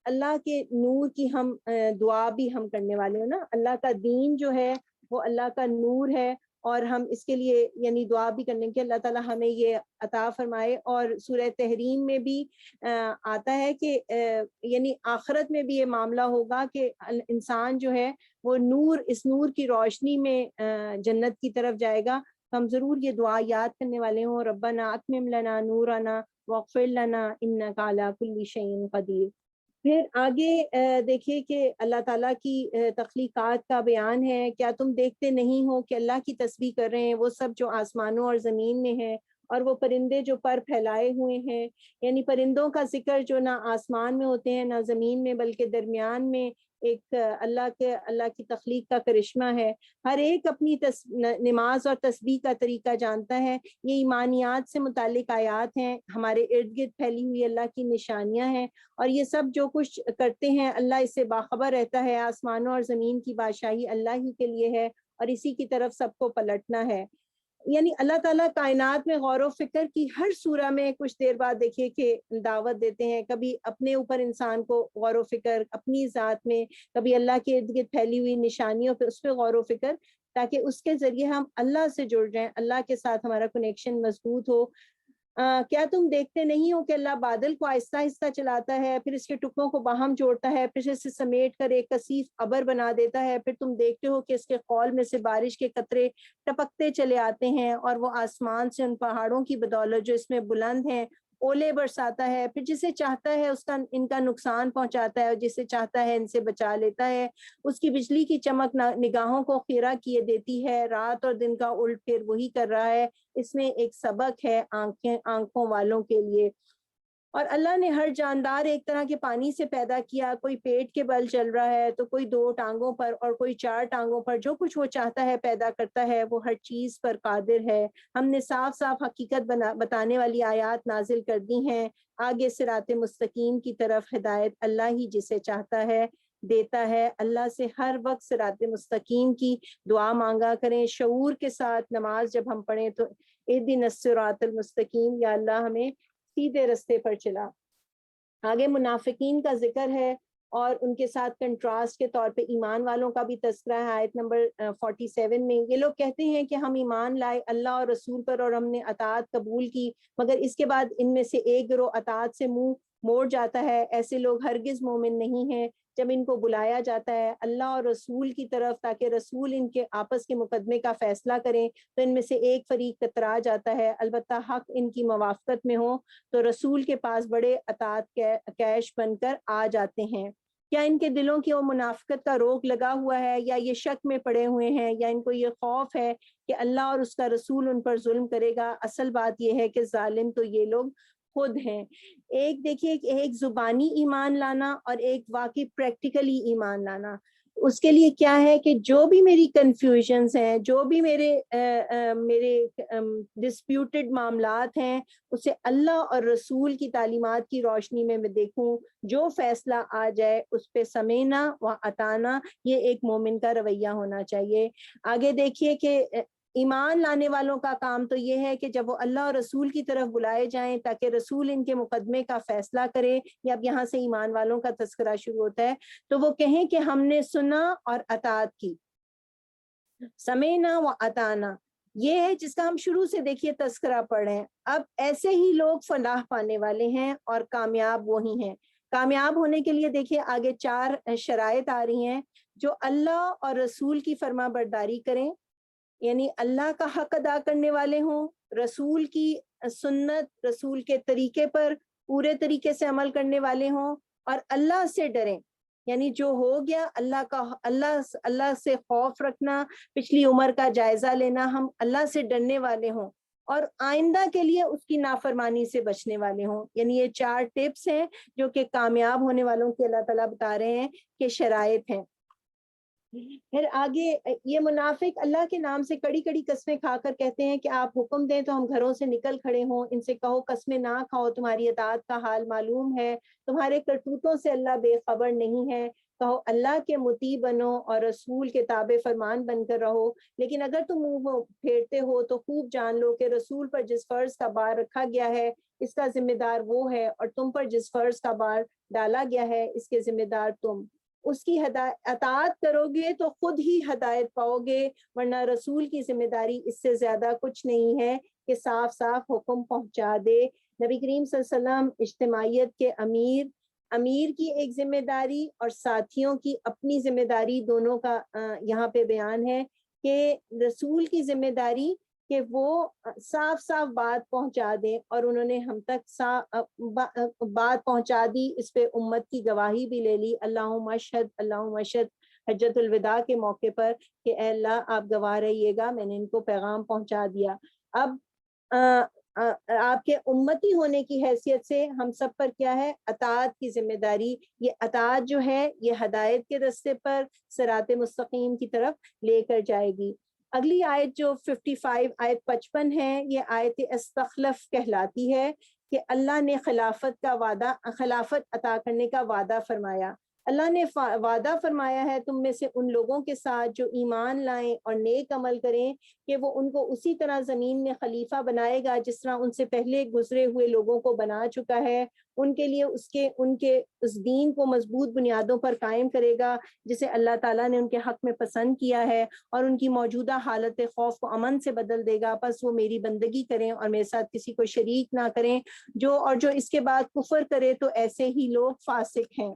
اللہ کے نور کی ہم دعا بھی ہم کرنے والے ہیں نا. اللہ کا دین جو ہے وہ اللہ کا نور ہے، اور ہم اس کے لیے یعنی دعا بھی کرنے کے اللہ تعالیٰ ہمیں یہ عطا فرمائے. اور سورہ تحریم میں بھی آتا ہے کہ یعنی آخرت میں بھی یہ معاملہ ہوگا کہ انسان جو ہے وہ اس نور کی روشنی میں جنت کی طرف جائے گا. ہم ضرور یہ دعا یاد کرنے والے ہوں، ربنا اتمم لنا نورنا واغفر لنا انک علی کل شیء قدیر. پھر آگے دیکھیے کہ اللہ تعالیٰ کی تخلیقات کا بیان ہے. کیا تم دیکھتے نہیں ہو کہ اللہ کی تسبیح کر رہے ہیں وہ سب جو آسمانوں اور زمین میں ہیں، اور وہ پرندے جو پر پھیلائے ہوئے ہیں. یعنی پرندوں کا ذکر جو نہ آسمان میں ہوتے ہیں نہ زمین میں، بلکہ درمیان میں ایک اللہ کی تخلیق کا کرشمہ ہے. ہر ایک اپنی نماز اور تسبیح کا طریقہ جانتا ہے. یہ ایمانیات سے متعلق آیات ہیں، ہمارے ارد گرد پھیلی ہوئی اللہ کی نشانیاں ہیں، اور یہ سب جو کچھ کرتے ہیں اللہ اس سے باخبر رہتا ہے. آسمانوں اور زمین کی بادشاہی اللہ ہی کے لیے ہے، اور اسی کی طرف سب کو پلٹنا ہے. یعنی اللہ تعالیٰ کائنات میں غور و فکر کی ہر سورہ میں کچھ دیر بعد دیکھیے کہ دعوت دیتے ہیں. کبھی اپنے اوپر انسان کو غور و فکر، اپنی ذات میں، کبھی اللہ کے ارد گرد پھیلی ہوئی نشانیوں پہ اس پہ غور و فکر، تاکہ اس کے ذریعے ہم اللہ سے جڑ جائیں، اللہ کے ساتھ ہمارا کنیکشن مضبوط ہو. کیا تم دیکھتے نہیں ہو کہ اللہ بادل کو آہستہ آہستہ چلاتا ہے، پھر اس کے ٹکڑوں کو باہم جوڑتا ہے، پھر اسے سمیٹ کر ایک کثیف ابر بنا دیتا ہے. پھر تم دیکھتے ہو کہ اس کے قول میں سے بارش کے قطرے ٹپکتے چلے آتے ہیں، اور وہ آسمان سے ان پہاڑوں کی بدولت جو اس میں بلند ہیں اولے برساتا ہے. پھر جسے چاہتا ہے ان کا نقصان پہنچاتا ہے، اور جسے چاہتا ہے ان سے بچا لیتا ہے. اس کی بجلی کی چمک نگاہوں کو خیرہ کیے دیتی ہے. رات اور دن کا الٹ پھیر وہی کر رہا ہے. اس میں ایک سبق ہے آنکھوں والوں کے لیے. اور اللہ نے ہر جاندار ایک طرح کے پانی سے پیدا کیا. کوئی پیٹ کے بل چل رہا ہے تو کوئی 2 ٹانگوں پر اور کوئی 4 ٹانگوں پر. جو کچھ وہ چاہتا ہے پیدا کرتا ہے. وہ ہر چیز پر قادر ہے. ہم نے صاف صاف حقیقت بتانے والی آیات نازل کر دی ہیں. آگے صراط مستقیم کی طرف ہدایت اللہ ہی جسے چاہتا ہے دیتا ہے. اللہ سے ہر وقت صراط مستقیم کی دعا مانگا کریں. شعور کے ساتھ نماز جب ہم پڑھیں تو اہدنا الصراط المستقیم، یا اللہ ہمیں سیدھے رستے پر چلا. آگے منافقین کا ذکر ہے، اور ان کے ساتھ کنٹراسٹ کے طور پہ ایمان والوں کا بھی تذکرہ ہے. آیت نمبر 47 میں یہ لوگ کہتے ہیں کہ ہم ایمان لائے اللہ اور رسول پر، اور ہم نے اطاعت قبول کی، مگر اس کے بعد ان میں سے ایک گروہ اطاعت سے منہ موڑ جاتا ہے. ایسے لوگ ہرگز مومن نہیں ہیں. جب ان کو بلایا جاتا ہے اللہ اور رسول کی طرف تاکہ رسول ان کے آپس کے مقدمے کا فیصلہ کریں، تو ان میں سے ایک فریق کترا جاتا ہے. البتہ حق ان کی موافقت میں ہو تو رسول کے پاس بڑے اطاعت کیش بن کر آ جاتے ہیں. کیا ان کے دلوں کی وہ منافقت کا روگ لگا ہوا ہے، یا یہ شک میں پڑے ہوئے ہیں، یا ان کو یہ خوف ہے کہ اللہ اور اس کا رسول ان پر ظلم کرے گا؟ اصل بات یہ ہے کہ ظالم تو یہ لوگ خود ہیں. ایک دیکھیے کہ ایک زبانی ایمان لانا اور ایک واقعی پریکٹیکلی ایمان لانا. اس کے لیے کیا ہے کہ جو بھی میری کنفیوژنز ہیں، جو بھی میرے ڈسپیوٹڈ معاملات ہیں، اسے اللہ اور رسول کی تعلیمات کی روشنی میں دیکھوں. جو فیصلہ آ جائے اس پہ سمینا و اطانا، یہ ایک مومن کا رویہ ہونا چاہیے. آگے دیکھیے کہ ایمان لانے والوں کا کام تو یہ ہے کہ جب وہ اللہ اور رسول کی طرف بلائے جائیں تاکہ رسول ان کے مقدمے کا فیصلہ کرے، یا اب یہاں سے ایمان والوں کا تذکرہ شروع ہوتا ہے، تو وہ کہیں کہ ہم نے سنا اور اطاعت کی. سمینا و اطانا یہ ہے جس کا ہم شروع سے دیکھیے تذکرہ پڑھ رہے ہیں. اب ایسے ہی لوگ فلاح پانے والے ہیں اور کامیاب وہی ہیں. کامیاب ہونے کے لیے دیکھیے آگے 4 شرائط آ رہی ہیں. جو اللہ اور رسول کی فرما برداری کریں، یعنی اللہ کا حق ادا کرنے والے ہوں، رسول کی سنت، رسول کے طریقے پر پورے طریقے سے عمل کرنے والے ہوں، اور اللہ سے ڈریں. یعنی جو ہو گیا اللہ سے خوف رکھنا، پچھلی عمر کا جائزہ لینا، ہم اللہ سے ڈرنے والے ہوں، اور آئندہ کے لیے اس کی نافرمانی سے بچنے والے ہوں. یعنی یہ 4 ٹپس ہیں جو کہ کامیاب ہونے والوں کے اللہ تعالیٰ بتا رہے ہیں کہ شرائط ہیں. پھر آگے یہ منافق اللہ کے نام سے کڑی کڑی قسمیں کھا کر کہتے ہیں کہ آپ حکم دیں تو ہم گھروں سے نکل کھڑے ہوں. ان سے کہو قسمیں نہ کھاؤ، تمہاری اطاعت کا حال معلوم ہے، تمہارے کرتوتوں سے اللہ بے خبر نہیں ہے. کہو اللہ کے مطیع بنو اور رسول کے تابع فرمان بن کر رہو. لیکن اگر تم منہ پھیرتے ہو تو خوب جان لو کہ رسول پر جس فرض کا بار رکھا گیا ہے اس کا ذمہ دار وہ ہے، اور تم پر جس فرض کا بار ڈالا گیا ہے اس کے ذمہ دار تم. اس کی اطاعت کرو گے تو خود ہی ہدایت پاؤ گے، ورنہ رسول کی ذمہ داری اس سے زیادہ کچھ نہیں ہے کہ صاف صاف حکم پہنچا دے. نبی کریم صلی اللہ علیہ وسلم اجتماعیت کے امیر کی ایک ذمہ داری اور ساتھیوں کی اپنی ذمہ داری دونوں کا یہاں پہ بیان ہے کہ رسول کی ذمہ داری کہ وہ صاف صاف بات پہنچا دیں، اور انہوں نے ہم تک بات پہنچا دی، اس پہ امت کی گواہی بھی لے لی، اللہم اشہد اللہم اشہد، حجۃ الوداع کے موقع پر کہ اے اللہ آپ گواہ رہیے گا، میں نے ان کو پیغام پہنچا دیا۔ اب آپ کے امتی ہونے کی حیثیت سے ہم سب پر کیا ہے؟ اطاعت کی ذمہ داری۔ یہ اطاعت جو ہے یہ ہدایت کے راستے پر صراط مستقیم کی طرف لے کر جائے گی۔ اگلی آیت جو 55 آیت 55 ہے، یہ آیت استخلف کہلاتی ہے کہ اللہ نے خلافت عطا کرنے کا وعدہ فرمایا۔ اللہ نے وعدہ فرمایا ہے تم میں سے ان لوگوں کے ساتھ جو ایمان لائیں اور نیک عمل کریں کہ وہ ان کو اسی طرح زمین میں خلیفہ بنائے گا جس طرح ان سے پہلے گزرے ہوئے لوگوں کو بنا چکا ہے، ان کے لیے ان کے اس دین کو مضبوط بنیادوں پر قائم کرے گا جسے اللہ تعالیٰ نے ان کے حق میں پسند کیا ہے، اور ان کی موجودہ حالت خوف کو امن سے بدل دے گا، پس وہ میری بندگی کریں اور میرے ساتھ کسی کو شریک نہ کریں، جو اس کے بعد کفر کرے تو ایسے ہی لوگ فاسق ہیں۔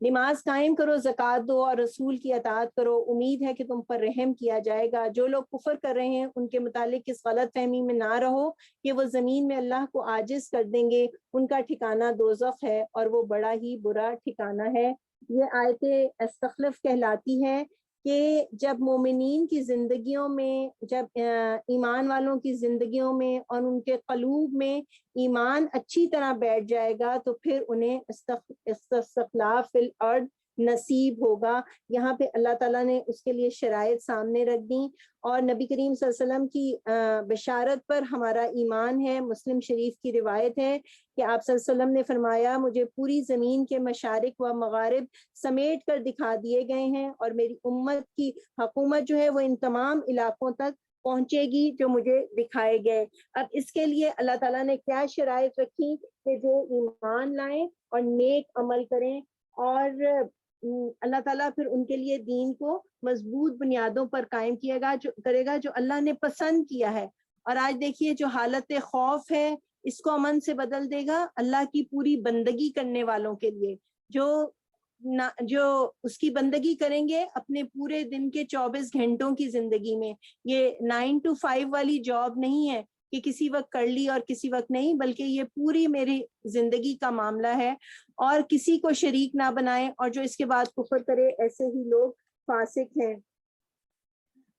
نماز قائم کرو، زکوٰۃ دو اور رسول کی اطاعت کرو، امید ہے کہ تم پر رحم کیا جائے گا۔ جو لوگ کفر کر رہے ہیں ان کے متعلق اس غلط فہمی میں نہ رہو کہ وہ زمین میں اللہ کو عاجز کر دیں گے، ان کا ٹھکانہ دوزخ ہے اور وہ بڑا ہی برا ٹھکانہ ہے۔ یہ آیت استخلف کہلاتی ہے کہ جب مومنین کی زندگیوں میں، جب ایمان والوں کی زندگیوں میں اور ان کے قلوب میں ایمان اچھی طرح بیٹھ جائے گا تو پھر انہیں استخلاف فی الارض نصیب ہوگا۔ یہاں پہ اللہ تعالیٰ نے اس کے لیے شرائط سامنے رکھ دیں، اور نبی کریم صلی اللہ علیہ وسلم کی بشارت پر ہمارا ایمان ہے۔ مسلم شریف کی روایت ہے کہ آپ صلی اللہ علیہ وسلم نے فرمایا مجھے پوری زمین کے مشارق و مغارب سمیٹ کر دکھا دیے گئے ہیں، اور میری امت کی حکومت جو ہے وہ ان تمام علاقوں تک پہنچے گی جو مجھے دکھائے گئے۔ اب اس کے لیے اللہ تعالیٰ نے کیا شرائط رکھی کہ جو ایمان لائیں اور نیک عمل کریں، اور اللہ تعالیٰ پھر ان کے لیے دین کو مضبوط بنیادوں پر قائم کرے گا جو اللہ نے پسند کیا ہے۔ اور آج دیکھیے جو حالت خوف ہے اس کو امن سے بدل دے گا اللہ کی پوری بندگی کرنے والوں کے لیے، جو اس کی بندگی کریں گے اپنے پورے دن کے 24 گھنٹوں کی زندگی میں۔ یہ 9 to 5 والی جاب نہیں ہے کہ کسی وقت کر لی اور کسی وقت نہیں، بلکہ یہ پوری میری زندگی کا معاملہ ہے، اور کسی کو شریک نہ بنائیں، اور جو اس کے بعد کفر کرے ایسے ہی لوگ فاسق ہیں۔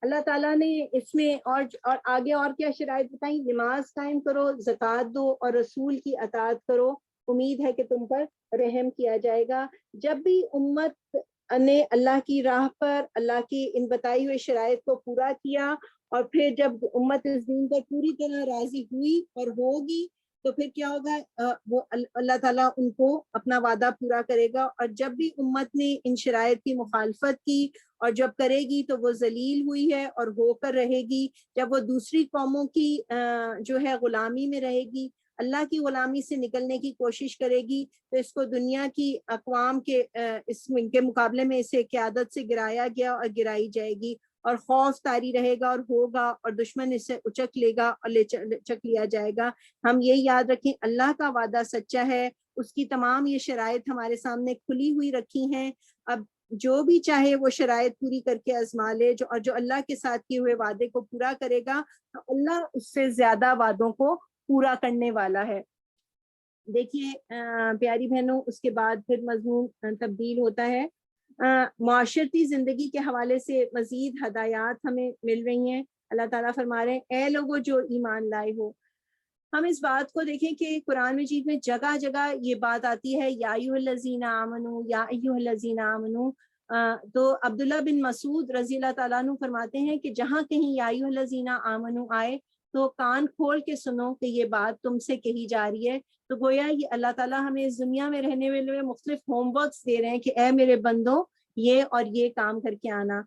اللہ تعالیٰ نے اس میں اور آگے اور کیا شرائط بتائیں؟ نماز قائم کرو، زکوٰۃ دو اور رسول کی اطاعت کرو، امید ہے کہ تم پر رحم کیا جائے گا۔ جب بھی امت نے اللہ کی راہ پر اللہ کی ان بتائی ہوئے شرائط کو پورا کیا، اور پھر جب امت اس دین پر پوری طرح راضی ہوئی اور ہوگی تو پھر کیا ہوگا؟ وہ اللہ تعالیٰ ان کو اپنا وعدہ پورا کرے گا۔ اور جب بھی امت نے ان شرائط کی مخالفت کی اور جب کرے گی تو وہ ذلیل ہوئی ہے اور ہو کر رہے گی۔ جب وہ دوسری قوموں کی جو ہے غلامی میں رہے گی، اللہ کی غلامی سے نکلنے کی کوشش کرے گی، تو اس کو دنیا کی اقوام کے کے مقابلے میں اسے قیادت سے گرایا گیا اور گرائی جائے گی، اور خوف طاری رہے گا اور ہوگا، اور دشمن اسے اچک لے گا اور چک لیا جائے گا۔ ہم یہ یاد رکھیں اللہ کا وعدہ سچا ہے، اس کی تمام یہ شرائط ہمارے سامنے کھلی ہوئی رکھی ہیں۔ اب جو بھی چاہے وہ شرائط پوری کر کے آزما لے، جو اللہ کے ساتھ کیے ہوئے وعدے کو پورا کرے گا تو اللہ اس سے زیادہ وعدوں کو پورا کرنے والا ہے۔ دیکھیے پیاری بہنوں، اس کے بعد پھر مضمون تبدیل ہوتا ہے۔ معاشرتی زندگی کے حوالے سے مزید ہدایات ہمیں مل رہی ہیں۔ اللہ تعالیٰ فرما رہے ہیں اے لوگو جو ایمان لائے ہو۔ ہم اس بات کو دیکھیں کہ قرآن مجید میں جگہ جگہ یہ بات آتی ہے یا ایھا الذین آمنو یا ایھا الذین آمنو۔ تو عبداللہ بن مسعود رضی اللہ تعالیٰ عنہ فرماتے ہیں کہ جہاں کہیں یا ایھا الذین آمنو آئے تو کان کھول کے سنو کہ یہ بات تم سے کہی جا رہی ہے۔ تو گویا یہ اللہ تعالیٰ ہمیں اس دنیا میں رہنے والے مختلف ہوم ورکس دے رہے ہیں کہ اے میرے بندوں یہ اور یہ کام کر کے آنا۔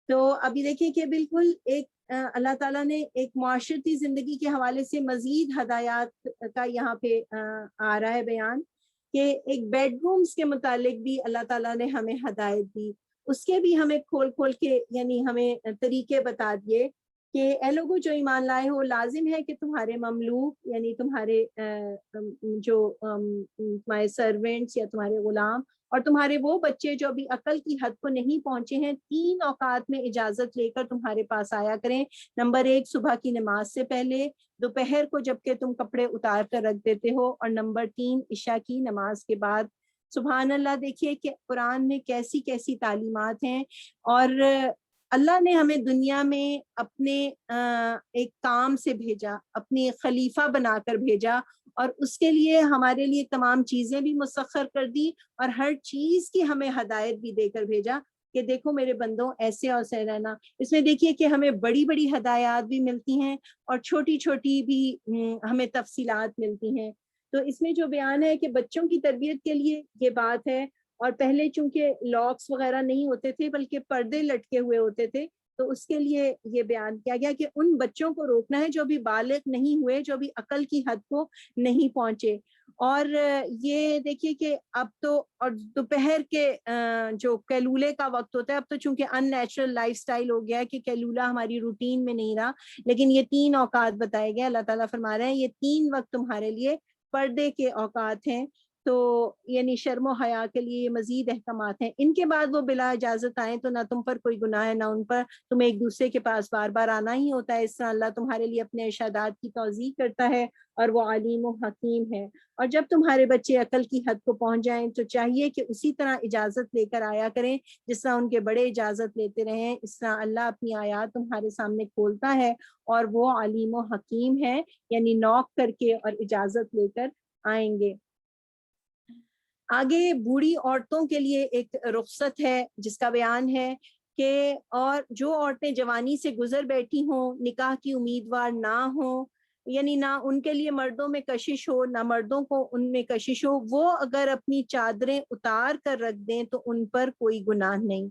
تو ابھی دیکھیں کہ بالکل ایک اللہ تعالیٰ نے ایک معاشرتی زندگی کے حوالے سے مزید ہدایات کا یہاں پہ آ رہا ہے بیان، کہ ایک بیڈ رومز کے متعلق بھی اللہ تعالیٰ نے ہمیں ہدایت دی، اس کے بھی ہمیں کھول کھول کے یعنی ہمیں طریقے بتا دیے کہ اے لوگوں جو ایمان لائے ہو، لازم ہے کہ تمہارے مملوک یعنی تمہارے جو تمہارے سرونٹس یا تمہارے غلام اور تمہارے وہ بچے جو ابھی عقل کی حد کو نہیں پہنچے ہیں 3 اوقات میں اجازت لے کر تمہارے پاس آیا کریں. نمبر 1 صبح کی نماز سے پہلے، دوپہر کو جب کہ تم کپڑے اتار کر رکھ دیتے ہو، اور نمبر 3 عشاء کی نماز کے بعد. سبحان اللہ، دیکھیے کہ قرآن میں کیسی کیسی تعلیمات ہیں. اور اللہ نے ہمیں دنیا میں اپنے ایک کام سے بھیجا، اپنی خلیفہ بنا کر بھیجا، اور اس کے لیے ہمارے لیے تمام چیزیں بھی مسخر کر دی، اور ہر چیز کی ہمیں ہدایت بھی دے کر بھیجا کہ دیکھو میرے بندوں ایسے اور ایسے رہنا. اس میں دیکھیے کہ ہمیں بڑی بڑی ہدایات بھی ملتی ہیں اور چھوٹی چھوٹی بھی ہمیں تفصیلات ملتی ہیں. تو اس میں جو بیان ہے کہ بچوں کی تربیت کے لیے یہ بات ہے. اور پہلے چونکہ لاکس وغیرہ نہیں ہوتے تھے بلکہ پردے لٹکے ہوئے ہوتے تھے، تو اس کے لیے یہ بیان کیا گیا کہ ان بچوں کو روکنا ہے جو ابھی بالغ نہیں ہوئے، جو ابھی عقل کی حد کو نہیں پہنچے. اور یہ دیکھیے کہ اب تو اور دوپہر کے جو کیلولے کا وقت ہوتا ہے، اب تو چونکہ ان نیچرل لائف سٹائل ہو گیا ہے کہ کیلولا ہماری روٹین میں نہیں رہا، لیکن یہ 3 اوقات بتائے گئے. اللہ تعالیٰ فرما رہے ہیں یہ 3 وقت تمہارے لیے پردے کے اوقات ہیں. تو یعنی شرم و حیا کے لیے یہ مزید احکامات ہیں. ان کے بعد وہ بلا اجازت آئیں تو نہ تم پر کوئی گناہ ہے، نہ ان پر. تم ایک دوسرے کے پاس بار بار آنا ہی ہوتا ہے. اس طرح اللہ تمہارے لیے اپنے ارشادات کی توضیح کرتا ہے اور وہ علیم و حکیم ہے. اور جب تمہارے بچے عقل کی حد کو پہنچ جائیں تو چاہیے کہ اسی طرح اجازت لے کر آیا کریں جس طرح ان کے بڑے اجازت لیتے رہیں. اس طرح اللہ اپنی آیات تمہارے سامنے کھولتا ہے اور وہ علیم و حکیم ہے، یعنی نوک کر کے اور اجازت لے کر آئیں گے. آگے بوڑھی عورتوں کے لیے ایک رخصت ہے جس کا بیان ہے کہ اور جو عورتیں جوانی سے گزر بیٹھی ہوں، نکاح کی امیدوار نہ ہوں، یعنی نہ ان کے لیے مردوں میں کشش ہو نہ مردوں کو ان میں کشش ہو، وہ اگر اپنی چادریں اتار کر رکھ دیں تو ان پر کوئی گناہ نہیں.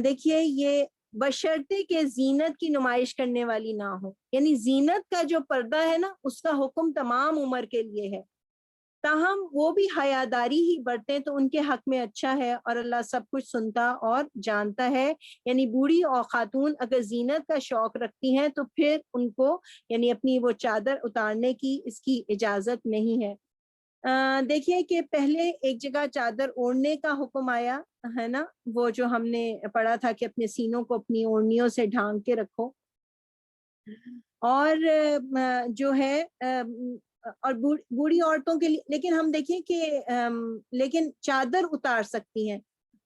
دیکھیے یہ بشرطے کہ زینت کی نمائش کرنے والی نہ ہو، یعنی زینت کا جو پردہ ہے نا اس کا حکم تمام عمر کے لیے ہے، تاہم وہ بھی حیاداری ہی برتیں تو ان کے حق میں اچھا ہے، اور اللہ سب کچھ سنتا اور جانتا ہے. یعنی بوڑھی اور خاتون اگر زینت کا شوق رکھتی ہیں تو پھر ان کو یعنی اپنی وہ چادر اتارنے کی اس کی اجازت نہیں ہے. دیکھیے کہ پہلے ایک جگہ چادر اوڑھنے کا حکم آیا ہے نا، وہ جو ہم نے پڑھا تھا کہ اپنے سینوں کو اپنی اوڑھنیوں سے ڈھانک کے رکھو. اور جو ہے اور بوڑھی عورتوں کے لیے لیکن ہم دیکھیں کہ لیکن چادر اتار سکتی ہیں،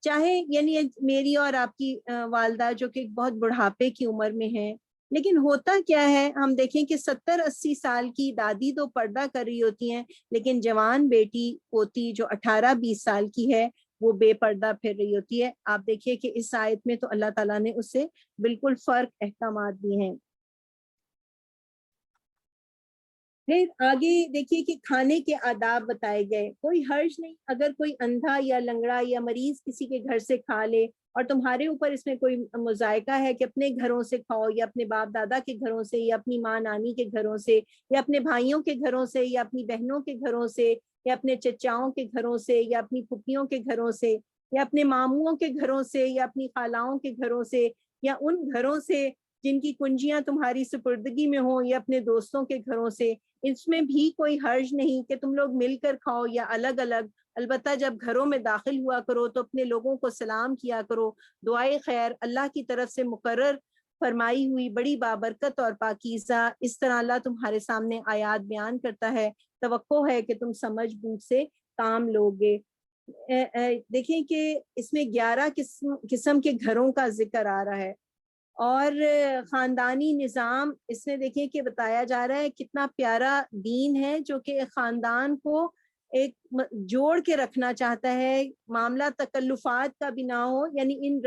چاہے یعنی میری اور آپ کی والدہ جو کہ بہت بڑھاپے کی عمر میں ہیں. لیکن ہوتا کیا ہے، ہم دیکھیں کہ 70-80 سال کی دادی تو پردہ کر رہی ہوتی ہیں، لیکن جوان بیٹی پوتی جو 18-20 سال کی ہے وہ بے پردہ پھر رہی ہوتی ہے. آپ دیکھیے کہ اس آیت میں تو اللہ تعالیٰ نے اس سے بالکل فرق احکامات دیے ہیں. پھر آگے دیکھیے کہ کھانے کے آداب بتائے گئے. کوئی حرج نہیں اگر کوئی اندھا یا لنگڑا یا مریض کسی کے گھر سے کھا لے، اور تمہارے اوپر اس میں کوئی مذائقہ ہے کہ اپنے گھروں سے کھاؤ یا اپنے باپ دادا کے گھروں سے یا اپنی ماں نانی کے گھروں سے یا اپنے بھائیوں کے گھروں سے یا اپنی بہنوں کے گھروں سے یا اپنے چچاؤں کے گھروں سے یا اپنی پھپھیوں کے گھروں سے یا اپنے ماموں کے گھروں سے یا اپنی خالاؤں کے گھروں سے یا ان گھروں سے جن کی کنجیاں تمہاری سپردگی میں ہوں یا اپنے دوستوں کے گھروں سے. اس میں بھی کوئی حرج نہیں کہ تم لوگ مل کر کھاؤ یا الگ الگ. البتہ جب گھروں میں داخل ہوا کرو تو اپنے لوگوں کو سلام کیا کرو. دعائے خیر اللہ کی طرف سے مقرر فرمائی ہوئی بڑی بابرکت اور پاکیزہ. اس طرح اللہ تمہارے سامنے آیات بیان کرتا ہے، توقع ہے کہ تم سمجھ بوجھ سے کام لوگے. دیکھیں کہ اس میں 11 قسم کے گھروں کا ذکر آ رہا ہے، اور خاندانی نظام اس میں دیکھیں کہ بتایا جا رہا ہے کتنا پیارا دین ہے جو کہ خاندان کو ایک جوڑ کے رکھنا چاہتا ہے. معاملہ تکلفات کا بھی نہ ہو، یعنی ان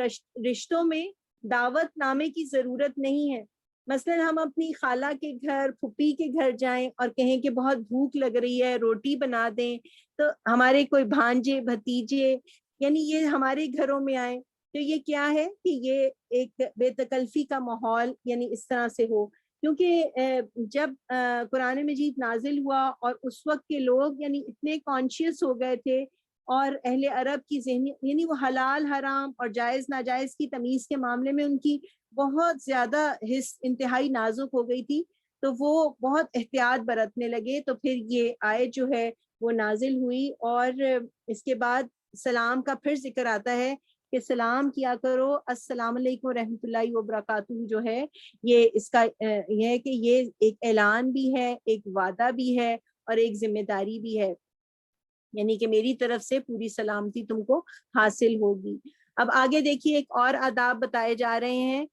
رشتوں میں دعوت نامے کی ضرورت نہیں ہے. مثلا ہم اپنی خالہ کے گھر پھوپھی کے گھر جائیں اور کہیں کہ بہت بھوک لگ رہی ہے روٹی بنا دیں، تو ہمارے کوئی بھانجے بھتیجے یعنی یہ ہمارے گھروں میں آئیں تو یہ کیا ہے کہ یہ ایک بے تکلفی کا ماحول یعنی اس طرح سے ہو. کیونکہ جب قرآن مجید نازل ہوا اور اس وقت کے لوگ یعنی اتنے کانشیس ہو گئے تھے، اور اہل عرب کی ذہنی یعنی وہ حلال حرام اور جائز ناجائز کی تمیز کے معاملے میں ان کی بہت زیادہ حس انتہائی نازک ہو گئی تھی، تو وہ بہت احتیاط برتنے لگے. تو پھر یہ آیت جو ہے وہ نازل ہوئی، اور اس کے بعد سلام کا پھر ذکر آتا ہے کہ سلام کیا کرو، السلام علیکم ورحمۃ اللہ وبرکاتہ جو ہے یہ اس کا یہ ہے کہ یہ ایک اعلان بھی ہے، ایک وعدہ بھی ہے اور ایک ذمہ داری بھی ہے، یعنی کہ میری طرف سے پوری سلامتی تم کو حاصل ہوگی۔ اب آگے دیکھیے ایک اور آداب بتائے جا رہے ہیں،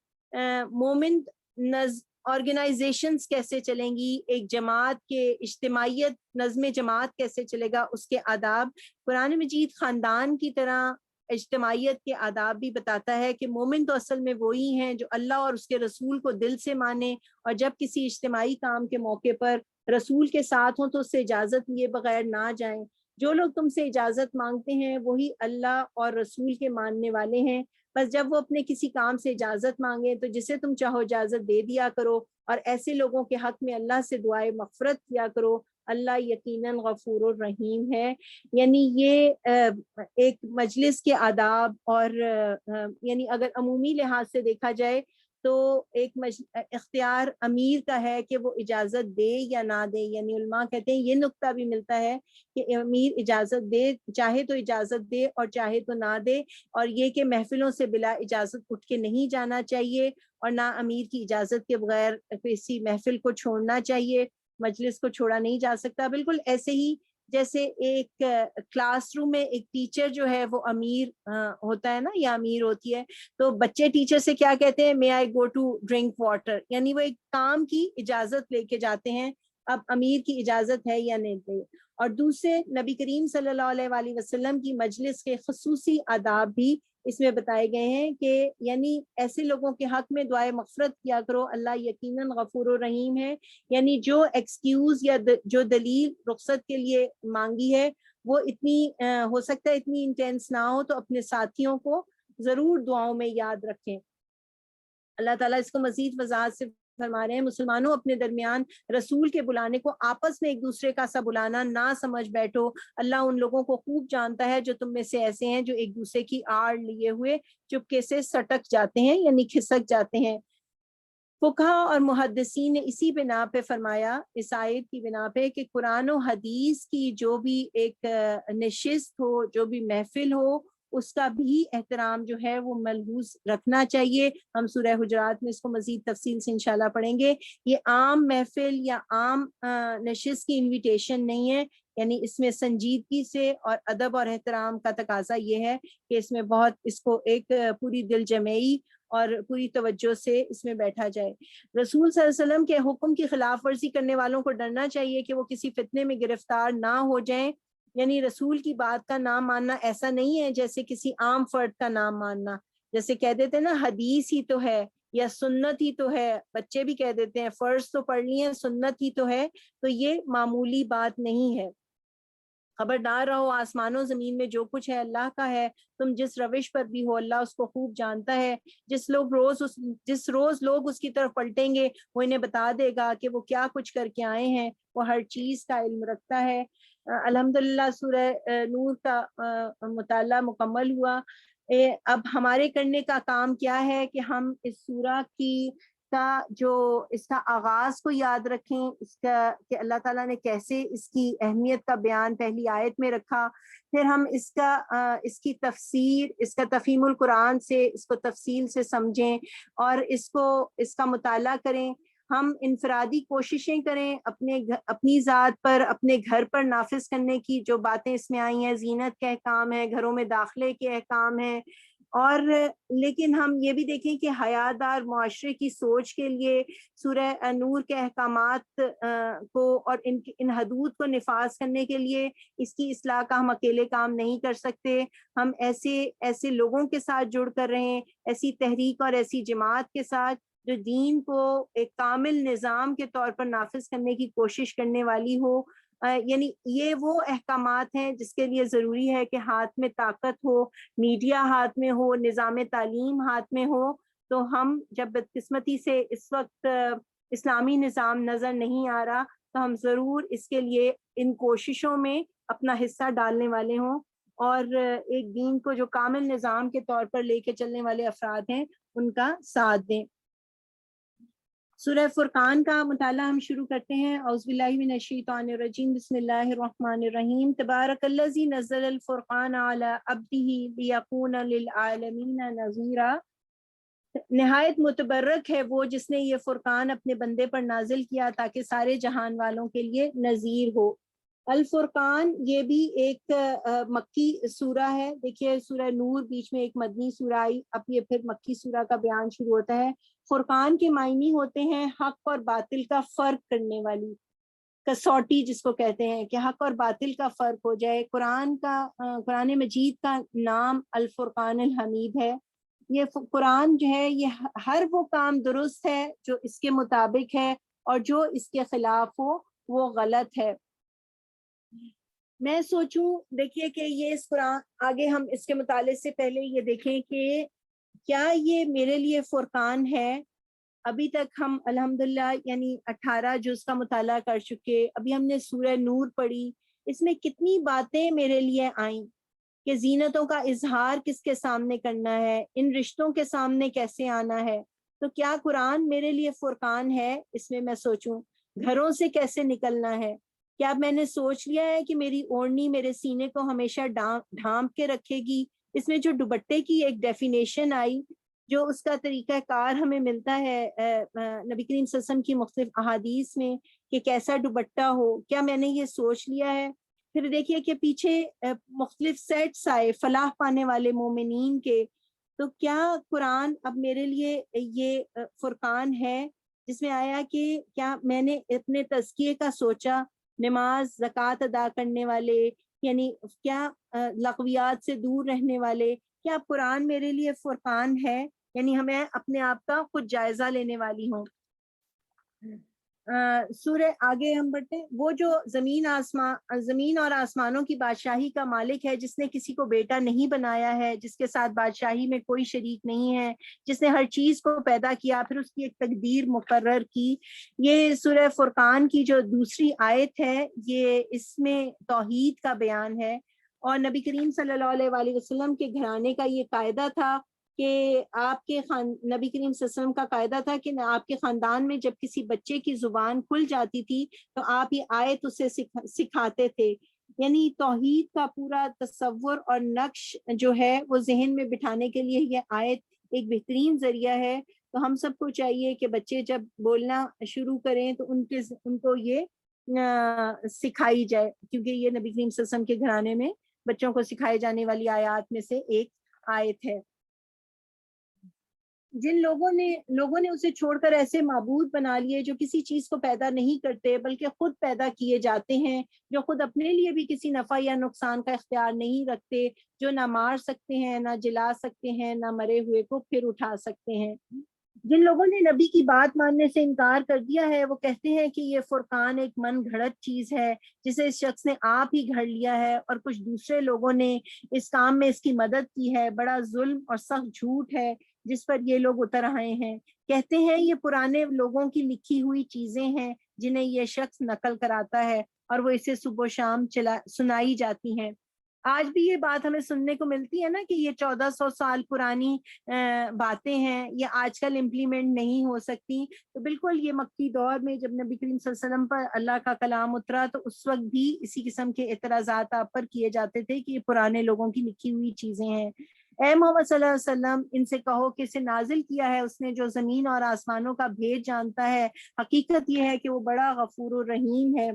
مومن آرگنائزیشنز کیسے چلیں گی، ایک جماعت کے اجتماعیت، نظم جماعت کیسے چلے گا، اس کے آداب۔ قرآن مجید خاندان کی طرح اجتماعیت کے آداب بھی بتاتا ہے کہ مومن تو اصل میں وہی ہیں جو اللہ اور اس کے رسول کو دل سے مانے، اور جب کسی اجتماعی کام کے موقع پر رسول کے ساتھ ہوں تو اس سے اجازت لیے بغیر نہ جائیں۔ جو لوگ تم سے اجازت مانگتے ہیں وہی اللہ اور رسول کے ماننے والے ہیں، بس جب وہ اپنے کسی کام سے اجازت مانگے تو جسے تم چاہو اجازت دے دیا کرو، اور ایسے لوگوں کے حق میں اللہ سے دعائے مغفرت کیا کرو، اللہ یقیناً غفور الرحیم ہے۔ یعنی یہ ایک مجلس کے آداب، اور یعنی اگر عمومی لحاظ سے دیکھا جائے تو ایک اختیار امیر کا ہے کہ وہ اجازت دے یا نہ دے، یعنی علماء کہتے ہیں یہ نقطہ بھی ملتا ہے کہ امیر اجازت دے، چاہے تو اجازت دے اور چاہے تو نہ دے، اور یہ کہ محفلوں سے بلا اجازت اٹھ کے نہیں جانا چاہیے، اور نہ امیر کی اجازت کے بغیر کسی محفل کو چھوڑنا چاہیے، مجلس کو چھوڑا نہیں جا سکتا۔ بالکل ایسے ہی جیسے ایک کلاس روم میں ایک ٹیچر جو ہے وہ امیر ہوتا ہے نا، یا امیر ہوتی ہے، تو بچے ٹیچر سے کیا کہتے ہیں، مے آئی گو ٹو ڈرنک واٹر، یعنی وہ ایک کام کی اجازت لے کے جاتے ہیں، اب امیر کی اجازت ہے یا نہیں دے۔ اور دوسرے نبی کریم صلی اللہ علیہ وآلہ وسلم کی مجلس کے خصوصی آداب بھی اس میں بتائے گئے ہیں کہ یعنی ایسے لوگوں کے حق میں دعائے مغفرت کیا کرو، اللہ یقیناً غفور الرحیم ہے، یعنی جو ایکسکیوز یا جو دلیل رخصت کے لیے مانگی ہے وہ اتنی ہو سکتا ہے اتنی انٹینس نہ ہو، تو اپنے ساتھیوں کو ضرور دعاؤں میں یاد رکھیں۔ اللہ تعالیٰ اس کو مزید وضاحت سے فرما رہے ہیں، مسلمانوں اپنے درمیان رسول کے بلانے کو آپس میں ایک دوسرے کا سا بلانا نہ سمجھ بیٹھو، اللہ ان لوگوں کو خوب جانتا ہے جو تم میں سے ایسے ہیں جو ایک دوسرے کی آڑ لیے ہوئے چپکے سے سٹک جاتے ہیں، یعنی کھسک جاتے ہیں۔ فقہا اور محدثین نے اسی بنا پہ فرمایا، اس آیت کی بنا پہ، کہ قرآن و حدیث کی جو بھی ایک نشست ہو، جو بھی محفل ہو، اس کا بھی احترام جو ہے وہ ملحوظ رکھنا چاہیے۔ ہم سورہ حجرات میں اس کو مزید تفصیل سے انشاءاللہ پڑھیں گے۔ یہ عام محفل یا عام نشست کی انویٹیشن نہیں ہے، یعنی اس میں سنجیدگی سے اور ادب اور احترام کا تقاضا یہ ہے کہ اس میں بہت اس کو ایک پوری دل جمعی اور پوری توجہ سے اس میں بیٹھا جائے۔ رسول صلی اللہ علیہ وسلم کے حکم کی خلاف ورزی کرنے والوں کو ڈرنا چاہیے کہ وہ کسی فتنے میں گرفتار نہ ہو جائیں، یعنی رسول کی بات کا نام ماننا ایسا نہیں ہے جیسے کسی عام فرد کا نام ماننا، جیسے کہہ دیتے ہیں نا حدیث ہی تو ہے یا سنت ہی تو ہے، بچے بھی کہہ دیتے ہیں فرض تو پڑھ لی ہیں سنت ہی تو ہے، تو یہ معمولی بات نہیں ہے۔ خبردار رہو، آسمان و زمین میں جو کچھ ہے اللہ کا ہے، تم جس روش پر بھی ہو اللہ اس کو خوب جانتا ہے۔ جس روز لوگ اس کی طرف پلٹیں گے وہ انہیں بتا دے گا کہ وہ کیا کچھ کر کے آئے ہیں، وہ ہر چیز کا علم رکھتا ہے۔ الحمدللہ سورہ نور کا مطالعہ مکمل ہوا۔ اب ہمارے کرنے کا کام کیا ہے کہ ہم اس سورہ کا جو اس کا آغاز کو یاد رکھیں، اس کا کہ اللہ تعالیٰ نے کیسے اس کی اہمیت کا بیان پہلی آیت میں رکھا، پھر ہم اس کی تفسیر، اس کا تفہیم القرآن سے اس کو تفصیل سے سمجھیں اور اس کا مطالعہ کریں۔ ہم انفرادی کوششیں کریں اپنی ذات پر، اپنے گھر پر نافذ کرنے کی جو باتیں اس میں آئی ہیں، زینت کے احکام ہیں، گھروں میں داخلے کے احکام ہیں، اور لیکن ہم یہ بھی دیکھیں کہ حیادار معاشرے کی سوچ کے لیے سورہ نور کے احکامات کو اور ان حدود کو نفاذ کرنے کے لیے اس کی اصلاح کا ہم اکیلے کام نہیں کر سکتے۔ ہم ایسے لوگوں کے ساتھ جڑ کر رہیں، ایسی تحریک اور ایسی جماعت کے ساتھ جو دین کو ایک کامل نظام کے طور پر نافذ کرنے کی کوشش کرنے والی ہو۔ یعنی یہ وہ احکامات ہیں جس کے لیے ضروری ہے کہ ہاتھ میں طاقت ہو، میڈیا ہاتھ میں ہو، نظام تعلیم ہاتھ میں ہو۔ تو ہم جب بدقسمتی سے اس وقت اسلامی نظام نظر نہیں آ رہا تو ہم ضرور اس کے لیے ان کوششوں میں اپنا حصہ ڈالنے والے ہوں، اور ایک دین کو جو کامل نظام کے طور پر لے کے چلنے والے افراد ہیں ان کا ساتھ دیں۔ سورہ فرقان کا مطالعہ ہم شروع کرتے ہیں. اعوذ باللہ من الشیطان الرجیم. بسم اللہ الرحمن الرحیم. تبارک الذی نزل الفرقان علی عبدہ لیکون للعالمین نذیرا. نہایت متبرک ہے وہ جس نے یہ فرقان اپنے بندے پر نازل کیا تاکہ سارے جہان والوں کے لیے نذیر ہو. الفرقان یہ بھی ایک مکی سورہ ہے. دیکھیے سورہ نور بیچ میں ایک مدنی سورہ آئی, اب یہ پھر مکی سورہ کا بیان شروع ہوتا ہے. فرقان کے معنی ہوتے ہیں حق اور باطل کا فرق کرنے والی, کسوٹی جس کو کہتے ہیں کہ حق اور باطل کا فرق ہو جائے. قرآن مجید کا نام الفرقان الحمید ہے. یہ قرآن جو ہے یہ ہر وہ کام درست ہے جو اس کے مطابق ہے, اور جو اس کے خلاف ہو وہ غلط ہے. میں سوچوں دیکھیے کہ یہ اس قرآن, آگے ہم اس کے مطالعے سے پہلے یہ دیکھیں کہ کیا یہ میرے لیے فرقان ہے. ابھی تک ہم الحمدللہ یعنی 18 جز کا مطالعہ کر چکے. ابھی ہم نے سورہ نور پڑھی. اس میں کتنی باتیں میرے لیے آئیں کہ زینتوں کا اظہار کس کے سامنے کرنا ہے, ان رشتوں کے سامنے کیسے آنا ہے. تو کیا قرآن میرے لیے فرقان ہے؟ اس میں میں سوچوں گھروں سے کیسے نکلنا ہے. کیا میں نے سوچ لیا ہے کہ میری اوڑھنی میرے سینے کو ہمیشہ ڈھانپ کے رکھے گی. اس میں جو دوپٹے کی ایک ڈیفینیشن آئی, جو اس کا طریقہ کار ہمیں ملتا ہے نبی کریم صلی اللہ علیہ وسلم کی مختلف احادیث میں کہ کیسا دوپٹہ ہو, کیا میں نے یہ سوچ لیا ہے؟ پھر دیکھیے کہ پیچھے مختلف سیٹس آئے فلاح پانے والے مومنین کے. تو کیا قرآن اب میرے لیے یہ فرقان ہے جس میں آیا کہ کیا میں نے اپنے تزکیے کا سوچا, نماز زکوٰۃ ادا کرنے والے, یعنی کیا لغویات سے دور رہنے والے, کیا قرآن میرے لیے فرقان ہے؟ یعنی ہمیں اپنے آپ کا خود جائزہ لینے والی ہوں. سورہ آگے ہم بڑھتے ہیں. وہ جو زمین اور آسمانوں کی بادشاہی کا مالک ہے, جس نے کسی کو بیٹا نہیں بنایا ہے, جس کے ساتھ بادشاہی میں کوئی شریک نہیں ہے, جس نے ہر چیز کو پیدا کیا پھر اس کی ایک تقدیر مقرر کی. یہ سورہ فرقان کی جو دوسری آیت ہے, یہ اس میں توحید کا بیان ہے. اور نبی کریم صلی اللہ علیہ وسلم کے گھرانے کا یہ قاعدہ تھا کہ آپ کے نبی کریم صلی اللہ علیہ وسلم کا قاعدہ تھا کہ آپ کے خاندان میں جب کسی بچے کی زبان کھل جاتی تھی تو آپ یہ آیت اسے سکھاتے تھے. یعنی توحید کا پورا تصور اور نقش جو ہے وہ ذہن میں بٹھانے کے لیے یہ آیت ایک بہترین ذریعہ ہے. تو ہم سب کو چاہیے کہ بچے جب بولنا شروع کریں تو ان کو یہ سکھائی جائے, کیونکہ یہ نبی کریم صلی اللہ علیہ وسلم کے گھرانے میں بچوں کو سکھائے جانے والی آیات میں سے ایک آیت ہے. جن لوگوں نے اسے چھوڑ کر ایسے معبود بنا لیے جو کسی چیز کو پیدا نہیں کرتے بلکہ خود پیدا کیے جاتے ہیں, جو خود اپنے لیے بھی کسی نفع یا نقصان کا اختیار نہیں رکھتے, جو نہ مار سکتے ہیں نہ جلا سکتے ہیں نہ مرے ہوئے کو پھر اٹھا سکتے ہیں. جن لوگوں نے نبی کی بات ماننے سے انکار کر دیا ہے وہ کہتے ہیں کہ یہ فرقان ایک من گھڑت چیز ہے جسے اس شخص نے آپ ہی گھڑ لیا ہے, اور کچھ دوسرے لوگوں نے اس کام میں اس کی مدد کی ہے. بڑا ظلم اور سخت جھوٹ ہے جس پر یہ لوگ اتر آئے ہیں. کہتے ہیں یہ پرانے لوگوں کی لکھی ہوئی چیزیں ہیں جنہیں یہ شخص نقل کراتا ہے اور وہ اسے صبح و شام سنائی جاتی ہیں. آج بھی یہ بات ہمیں سننے کو ملتی ہے نا کہ یہ 1400 سال پرانی باتیں ہیں, یہ آج کل امپلیمنٹ نہیں ہو سکتی. تو بالکل یہ مکی دور میں جب نبی کریم صلی اللہ علیہ وسلم پر اللہ کا کلام اترا تو اس وقت بھی اسی قسم کے اعتراضات آپ پر کیے جاتے تھے کہ یہ پرانے لوگوں کی لکھی ہوئی چیزیں ہیں. اے محمد صلی اللہ علیہ وسلم ان سے کہو کہ اسے نازل کیا ہے اس نے جو زمین اور آسمانوں کا بھید جانتا ہے, حقیقت یہ ہے کہ وہ بڑا غفور الرحیم ہے.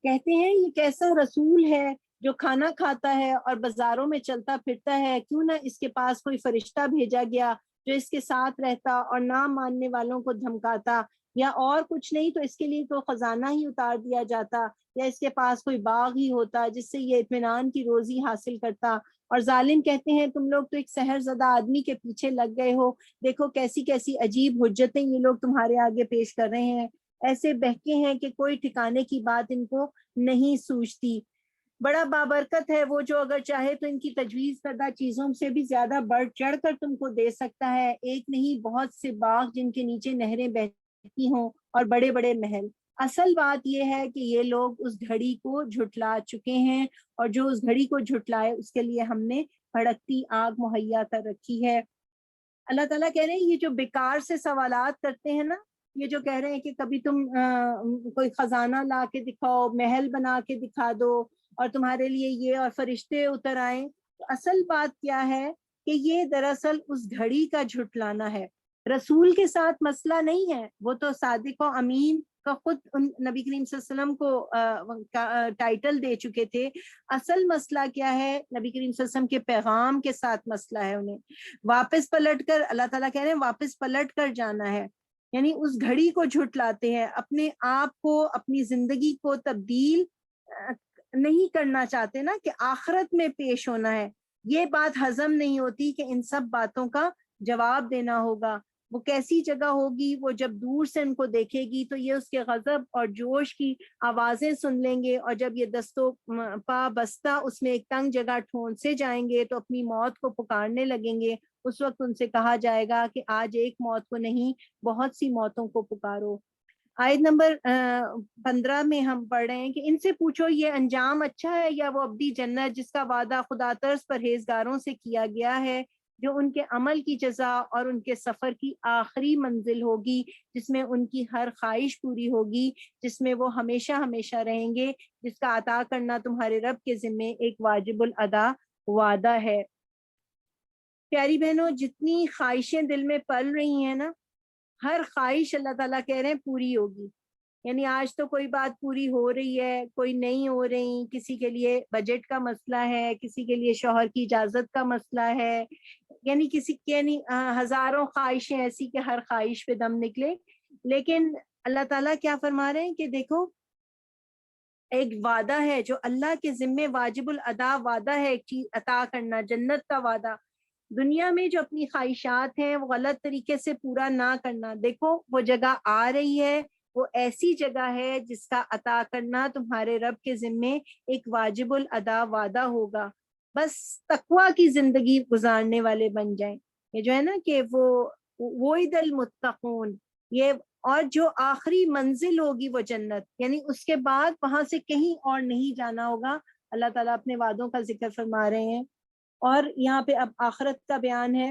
کہتے ہیں یہ کیسا رسول ہے جو کھانا کھاتا ہے اور بازاروں میں چلتا پھرتا ہے, کیوں نہ اس کے پاس کوئی فرشتہ بھیجا گیا جو اس کے ساتھ رہتا اور نہ ماننے والوں کو دھمکاتا, یا اور کچھ نہیں تو اس کے لیے تو خزانہ ہی اتار دیا جاتا, یا اس کے پاس کوئی باغ ہی ہوتا جس سے یہ اطمینان کی روزی حاصل کرتا. اور ظالم کہتے ہیں تم لوگ تو ایک سحر زدہ آدمی کے پیچھے لگ گئے ہو, دیکھو کیسی کیسی عجیب حجتیں یہ لوگ تمہارے آگے پیش کر رہے ہیں. ایسے بہکے ہیں کہ کوئی ٹھکانے کی بات ان کو نہیں سوچتی. بڑا بابرکت ہے وہ جو اگر چاہے تو ان کی تجویز کردہ چیزوں سے بھی زیادہ بڑھ چڑھ کر تم کو دے سکتا ہے. ایک نہیں بہت سے باغ جن کے نیچے نہریں بہتی ہوں اور بڑے بڑے محل. اصل بات یہ ہے کہ یہ لوگ اس گھڑی کو جھٹلا چکے ہیں, اور جو اس گھڑی کو جھٹلائے اس کے لیے ہم نے بھڑکتی آگ مہیا کر رکھی ہے. اللہ تعالیٰ کہہ رہے ہیں یہ جو بیکار سے سوالات کرتے ہیں نا، یہ جو کہہ رہے ہیں کہ کبھی تم کوئی خزانہ لا کے دکھاؤ، محل بنا کے دکھا دو اور تمہارے لیے یہ اور فرشتے اتر آئیں، تو اصل بات کیا ہے کہ یہ دراصل اس گھڑی کا جھٹلانا ہے. رسول کے ساتھ مسئلہ نہیں ہے، وہ تو صادق و امین کا خود نبی کریم صلی اللہ علیہ وسلم کو ٹائٹل دے چکے تھے. اصل مسئلہ کیا ہے؟ نبی کریم صلی اللہ علیہ وسلم کے پیغام کے ساتھ مسئلہ ہے. انہیں واپس پلٹ کر، اللہ تعالیٰ کہہ رہے ہیں واپس پلٹ کر جانا ہے، یعنی اس گھڑی کو جھٹلاتے ہیں، اپنے آپ کو، اپنی زندگی کو تبدیل نہیں کرنا چاہتے نا، کہ آخرت میں پیش ہونا ہے. یہ بات ہضم نہیں ہوتی کہ ان سب باتوں کا جواب دینا ہوگا. وہ کیسی جگہ ہوگی؟ وہ جب دور سے ان کو دیکھے گی تو یہ اس کے غضب اور جوش کی آوازیں سن لیں گے، اور جب یہ دستوں پا بستہ اس میں ایک تنگ جگہ ٹھونسے جائیں گے تو اپنی موت کو پکارنے لگیں گے. اس وقت ان سے کہا جائے گا کہ آج ایک موت کو نہیں، بہت سی موتوں کو پکارو. آیت نمبر 15 میں ہم پڑھ رہے ہیں کہ ان سے پوچھو یہ انجام اچھا ہے یا وہ ابدی جنت جس کا وعدہ خدا ترس پرہیزگاروں سے کیا گیا ہے، جو ان کے عمل کی جزا اور ان کے سفر کی آخری منزل ہوگی، جس میں ان کی ہر خواہش پوری ہوگی، جس میں وہ ہمیشہ ہمیشہ رہیں گے، جس کا عطا کرنا تمہارے رب کے ذمے ایک واجب الادا وعدہ ہے. پیاری بہنوں، جتنی خواہشیں دل میں پل رہی ہیں نا، ہر خواہش اللہ تعالیٰ کہہ رہے ہیں پوری ہوگی. یعنی آج تو کوئی بات پوری ہو رہی ہے، کوئی نہیں ہو رہی. کسی کے لیے بجٹ کا مسئلہ ہے، کسی کے لیے شوہر کی اجازت کا مسئلہ ہے، یعنی یعنی ہزاروں خواہشیں ایسی کہ ہر خواہش پہ دم نکلے. لیکن اللہ تعالیٰ کیا فرما رہے ہیں کہ دیکھو ایک وعدہ ہے جو اللہ کے ذمے واجب الادا وعدہ ہے، ایک چیز عطا کرنا، جنت کا وعدہ. دنیا میں جو اپنی خواہشات ہیں وہ غلط طریقے سے پورا نہ کرنا. دیکھو وہ جگہ آ رہی ہے، وہ ایسی جگہ ہے جس کا عطا کرنا تمہارے رب کے ذمے ایک واجب الادا وعدہ ہوگا. بس تقویٰ کی زندگی گزارنے والے بن جائیں. یہ جو ہے نا کہ وہ المتقون، یہ اور جو آخری منزل ہوگی وہ جنت، یعنی اس کے بعد وہاں سے کہیں اور نہیں جانا ہوگا. اللہ تعالیٰ اپنے وعدوں کا ذکر فرما رہے ہیں. اور یہاں پہ اب آخرت کا بیان ہے.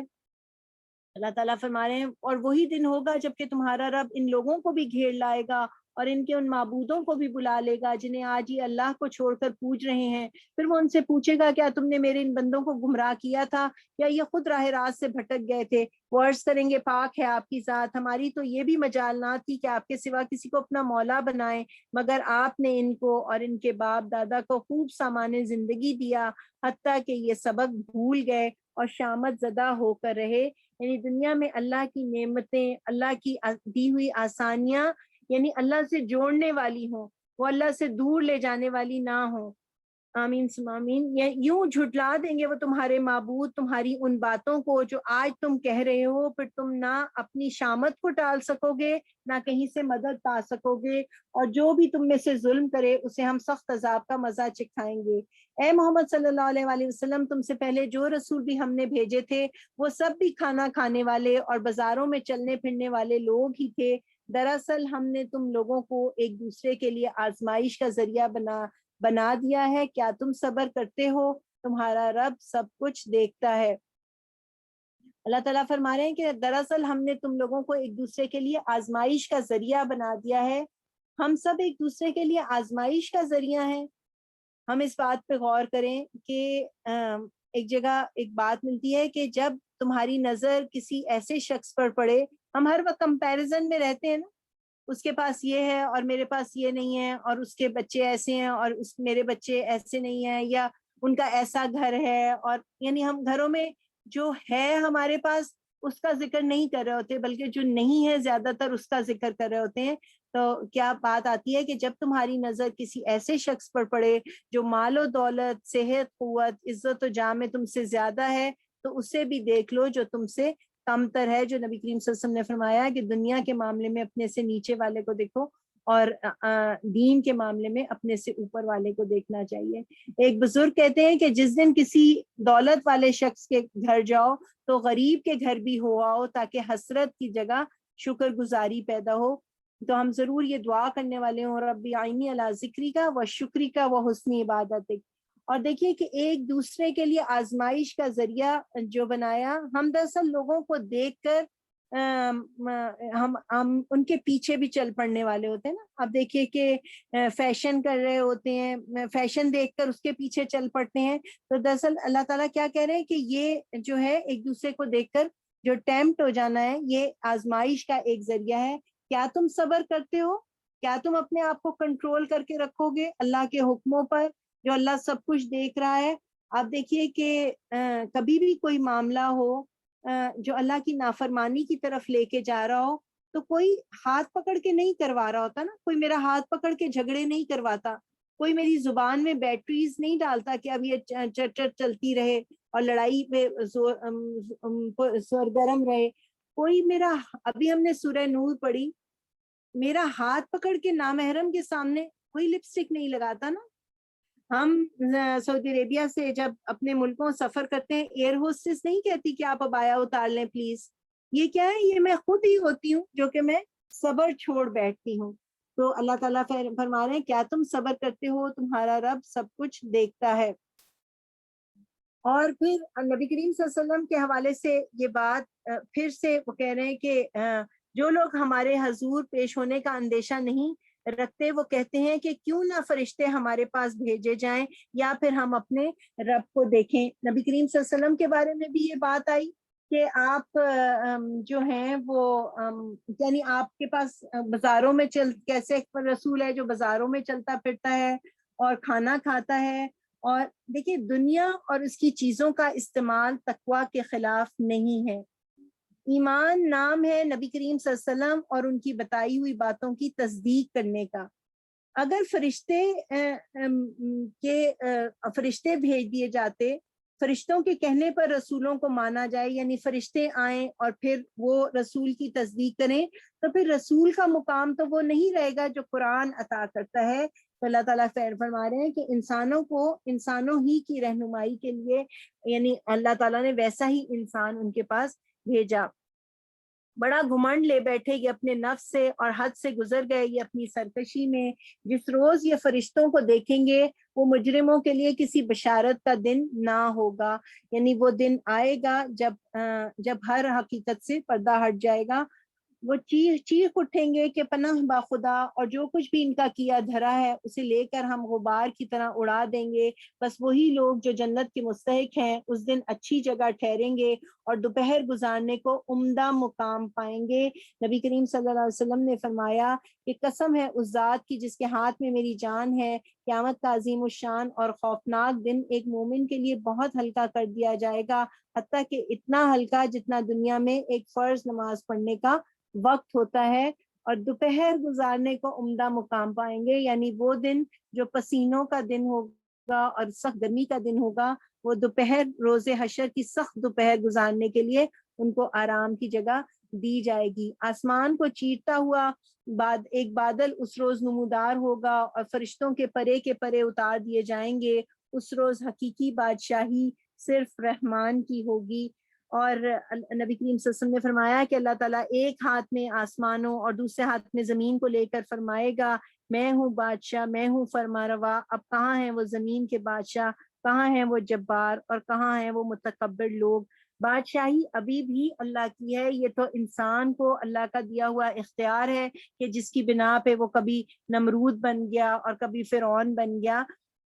اللہ تعالیٰ فرما رہے ہیں اور وہی دن ہوگا جب کہ تمہارا رب ان لوگوں کو بھی گھیر لائے گا اور ان کے ان معبودوں کو بھی بلا لے گا جنہیں آج ہی اللہ کو چھوڑ کر پوج رہے ہیں. پھر وہ ان سے پوچھے گا کیا تم نے میرے ان بندوں کو گمراہ کیا تھا یا یہ خود راہ راست سے بھٹک گئے تھے؟ وہ عرض کریں گے پاک ہے آپ کی ذات، ہماری تو یہ بھی مجال نہ تھی کہ آپ کے سوا کسی کو اپنا مولا بنائیں، مگر آپ نے ان کو اور ان کے باپ دادا کو خوب سامان زندگی دیا، حتیٰ کہ یہ سبق بھول گئے اور شامت زدہ ہو کر رہے. یعنی دنیا میں اللہ کی نعمتیں، اللہ کی دی ہوئی آسانیاں یعنی اللہ سے جوڑنے والی ہوں، وہ اللہ سے دور لے جانے والی نہ ہوں. آمین ثم آمین. یوں جھٹلا دیں گے وہ تمہارے معبود تمہاری ان باتوں کو جو آج تم کہہ رہے ہو، پھر تم نہ اپنی شامت کو ٹال سکو گے نہ کہیں سے مدد پا سکو گے، اور جو بھی تم میں سے ظلم کرے اسے ہم سخت عذاب کا مزہ چکھائیں گے. اے محمد صلی اللہ علیہ وآلہ وسلم، تم سے پہلے جو رسول بھی ہم نے بھیجے تھے وہ سب بھی کھانا کھانے والے اور بازاروں میں چلنے پھرنے والے لوگ ہی تھے. دراصل ہم نے تم لوگوں کو ایک دوسرے کے لیے آزمائش کا ذریعہ بنا دیا ہے. کیا تم صبر کرتے ہو؟ تمہارا رب سب کچھ دیکھتا ہے. اللہ تعالیٰ فرما رہے ہیں کہ دراصل ہم نے تم لوگوں کو ایک دوسرے کے لیے آزمائش کا ذریعہ بنا دیا ہے. ہم سب ایک دوسرے کے لیے آزمائش کا ذریعہ ہیں. ہم اس بات پہ غور کریں کہ ایک جگہ ایک بات ملتی ہے کہ جب تمہاری نظر کسی ایسے شخص پر پڑے، ہم ہر وقت کمپیریزن میں رہتے ہیں نا، اس کے پاس یہ ہے اور میرے پاس یہ نہیں ہے، اور اس کے بچے ایسے ہیں اور میرے بچے ایسے نہیں ہیں، یا ان کا ایسا گھر ہے. اور یعنی ہم گھروں میں جو ہے ہمارے پاس اس کا ذکر نہیں کر رہے ہوتے، بلکہ جو نہیں ہے زیادہ تر اس کا ذکر کر رہے ہوتے ہیں. تو کیا بات آتی ہے کہ جب تمہاری نظر کسی ایسے شخص پر پڑے جو مال و دولت، صحت، قوت، عزت و جاہ میں تم سے زیادہ ہے، تو اسے بھی دیکھ لو جو تم سے کم تر ہے. جو نبی کریم صلی اللہ علیہ وسلم نے فرمایا کہ دنیا کے معاملے میں اپنے سے نیچے والے کو دیکھو اور دین کے معاملے میں اپنے سے اوپر والے کو دیکھنا چاہیے. ایک بزرگ کہتے ہیں کہ جس دن کسی دولت والے شخص کے گھر جاؤ تو غریب کے گھر بھی ہو آؤ تاکہ حسرت کی جگہ شکر گزاری پیدا ہو. تو ہم ضرور یہ دعا کرنے والے ہوں رب اعینی علی ذکری کا و شکری کا و حسن عبادت. اور دیکھیے کہ ایک دوسرے کے لیے آزمائش کا ذریعہ جو بنایا، ہم دراصل لوگوں کو دیکھ کر ہم ان کے پیچھے بھی چل پڑنے والے ہوتے ہیں نا. اب دیکھیے کہ فیشن کر رہے ہوتے ہیں، فیشن دیکھ کر اس کے پیچھے چل پڑتے ہیں. تو دراصل اللہ تعالیٰ کیا کہہ رہے ہیں کہ یہ جو ہے ایک دوسرے کو دیکھ کر جو ٹیمپٹ ہو جانا ہے، یہ آزمائش کا ایک ذریعہ ہے. کیا تم صبر کرتے ہو؟ کیا تم اپنے آپ کو کنٹرول کر کے رکھو گے اللہ کے حکموں پر، جو اللہ سب کچھ دیکھ رہا ہے؟ آپ دیکھیے کہ کبھی بھی کوئی معاملہ ہو جو اللہ کی نافرمانی کی طرف لے کے جا رہا ہو، تو کوئی ہاتھ پکڑ کے نہیں کروا رہا ہوتا نا. کوئی میرا ہاتھ پکڑ کے جھگڑے نہیں کرواتا، کوئی میری زبان میں بیٹریز نہیں ڈالتا کہ اب یہ چرچر چلتی رہے اور لڑائی پہ سرگرم رہے. کوئی میرا، ابھی ہم نے سورہ نور پڑھی، میرا ہاتھ پکڑ کے نامحرم کے سامنے کوئی لپسٹک نہیں لگاتا نا. ہم سعودی عربیہ سے جب اپنے ملکوں سفر کرتے ہیں، ایئر ہوسٹس نہیں کہتی کہ آپ ابایا اتار لیں پلیز. یہ کیا ہے؟ یہ میں خود ہی ہوتی ہوں جو کہ میں صبر چھوڑ بیٹھتی ہوں. تو اللہ تعالیٰ فرما رہے ہیں کیا تم صبر کرتے ہو؟ تمہارا رب سب کچھ دیکھتا ہے. اور پھر نبی کریم صلی اللہ علیہ وسلم کے حوالے سے یہ بات پھر سے وہ کہہ رہے ہیں کہ جو لوگ ہمارے حضور پیش ہونے کا اندیشہ نہیں رکھتے، وہ کہتے ہیں کہ کیوں نہ فرشتے ہمارے پاس بھیجے جائیں یا پھر ہم اپنے رب کو دیکھیں. نبی کریم صلی اللہ علیہ وسلم کے بارے میں بھی یہ بات آئی کہ آپ جو ہیں وہ یعنی آپ کے پاس بازاروں میں کیسے رسول ہے جو بازاروں میں چلتا پھرتا ہے اور کھانا کھاتا ہے. اور دیکھیے دنیا اور اس کی چیزوں کا استعمال تقویٰ کے خلاف نہیں ہے. ایمان نام ہے نبی کریم صلی اللہ علیہ وسلم اور ان کی بتائی ہوئی باتوں کی تصدیق کرنے کا. اگر فرشتے بھیج دیے جاتے، فرشتوں کے کہنے پر رسولوں کو مانا جائے، یعنی فرشتے آئیں اور پھر وہ رسول کی تصدیق کریں، تو پھر رسول کا مقام تو وہ نہیں رہے گا جو قرآن عطا کرتا ہے. تو اللہ تعالیٰ فرما رہے ہیں کہ انسانوں ہی کی رہنمائی کے لیے، یعنی اللہ تعالیٰ نے ویسا ہی انسان ان کے پاس بھیجا. بڑا گھمنڈ لے بیٹھے یہ اپنے نفس سے اور حد سے گزر گئے یہ اپنی سرکشی میں. جس روز یہ فرشتوں کو دیکھیں گے وہ مجرموں کے لیے کسی بشارت کا دن نہ ہوگا. یعنی وہ دن آئے گا جب ہر حقیقت سے پردہ ہٹ جائے گا. وہ چیخ اٹھیں گے کہ پناہ با خدا، اور جو کچھ بھی ان کا کیا دھرا ہے اسے لے کر ہم غبار کی طرح اڑا دیں گے. بس وہی لوگ جو جنت کے مستحق ہیں اس دن اچھی جگہ ٹھہریں گے اور دوپہر گزارنے کو عمدہ مقام پائیں گے. نبی کریم صلی اللہ علیہ وسلم نے فرمایا کہ قسم ہے اس ذات کی جس کے ہاتھ میں میری جان ہے، قیامت کا عظیم الشان اور خوفناک دن ایک مومن کے لیے بہت ہلکا کر دیا جائے گا، حتیٰ کہ اتنا ہلکا جتنا دنیا میں ایک فرض نماز پڑھنے کا وقت ہوتا ہے. اور دوپہر گزارنے کو عمدہ مقام پائیں گے، یعنی وہ دن جو پسینوں کا دن ہوگا اور سخت گرمی کا دن ہوگا، وہ دوپہر روز حشر کی سخت دوپہر گزارنے کے لیے ان کو آرام کی جگہ دی جائے گی. آسمان کو چیرتا ہوا ایک بادل اس روز نمودار ہوگا اور فرشتوں کے پرے اتار دیے جائیں گے. اس روز حقیقی بادشاہی صرف رحمان کی ہوگی. اور نبی کریم صلی اللہ علیہ وسلم نے فرمایا کہ اللہ تعالیٰ ایک ہاتھ میں آسمانوں اور دوسرے ہاتھ میں زمین کو لے کر فرمائے گا میں ہوں بادشاہ، میں ہوں فرما روا. اب کہاں ہیں وہ زمین کے بادشاہ، کہاں ہیں وہ جبار اور کہاں ہیں وہ متکبر لوگ. بادشاہی ابھی بھی اللہ کی ہے. یہ تو انسان کو اللہ کا دیا ہوا اختیار ہے کہ جس کی بنا پہ وہ کبھی نمرود بن گیا اور کبھی فرعون بن گیا.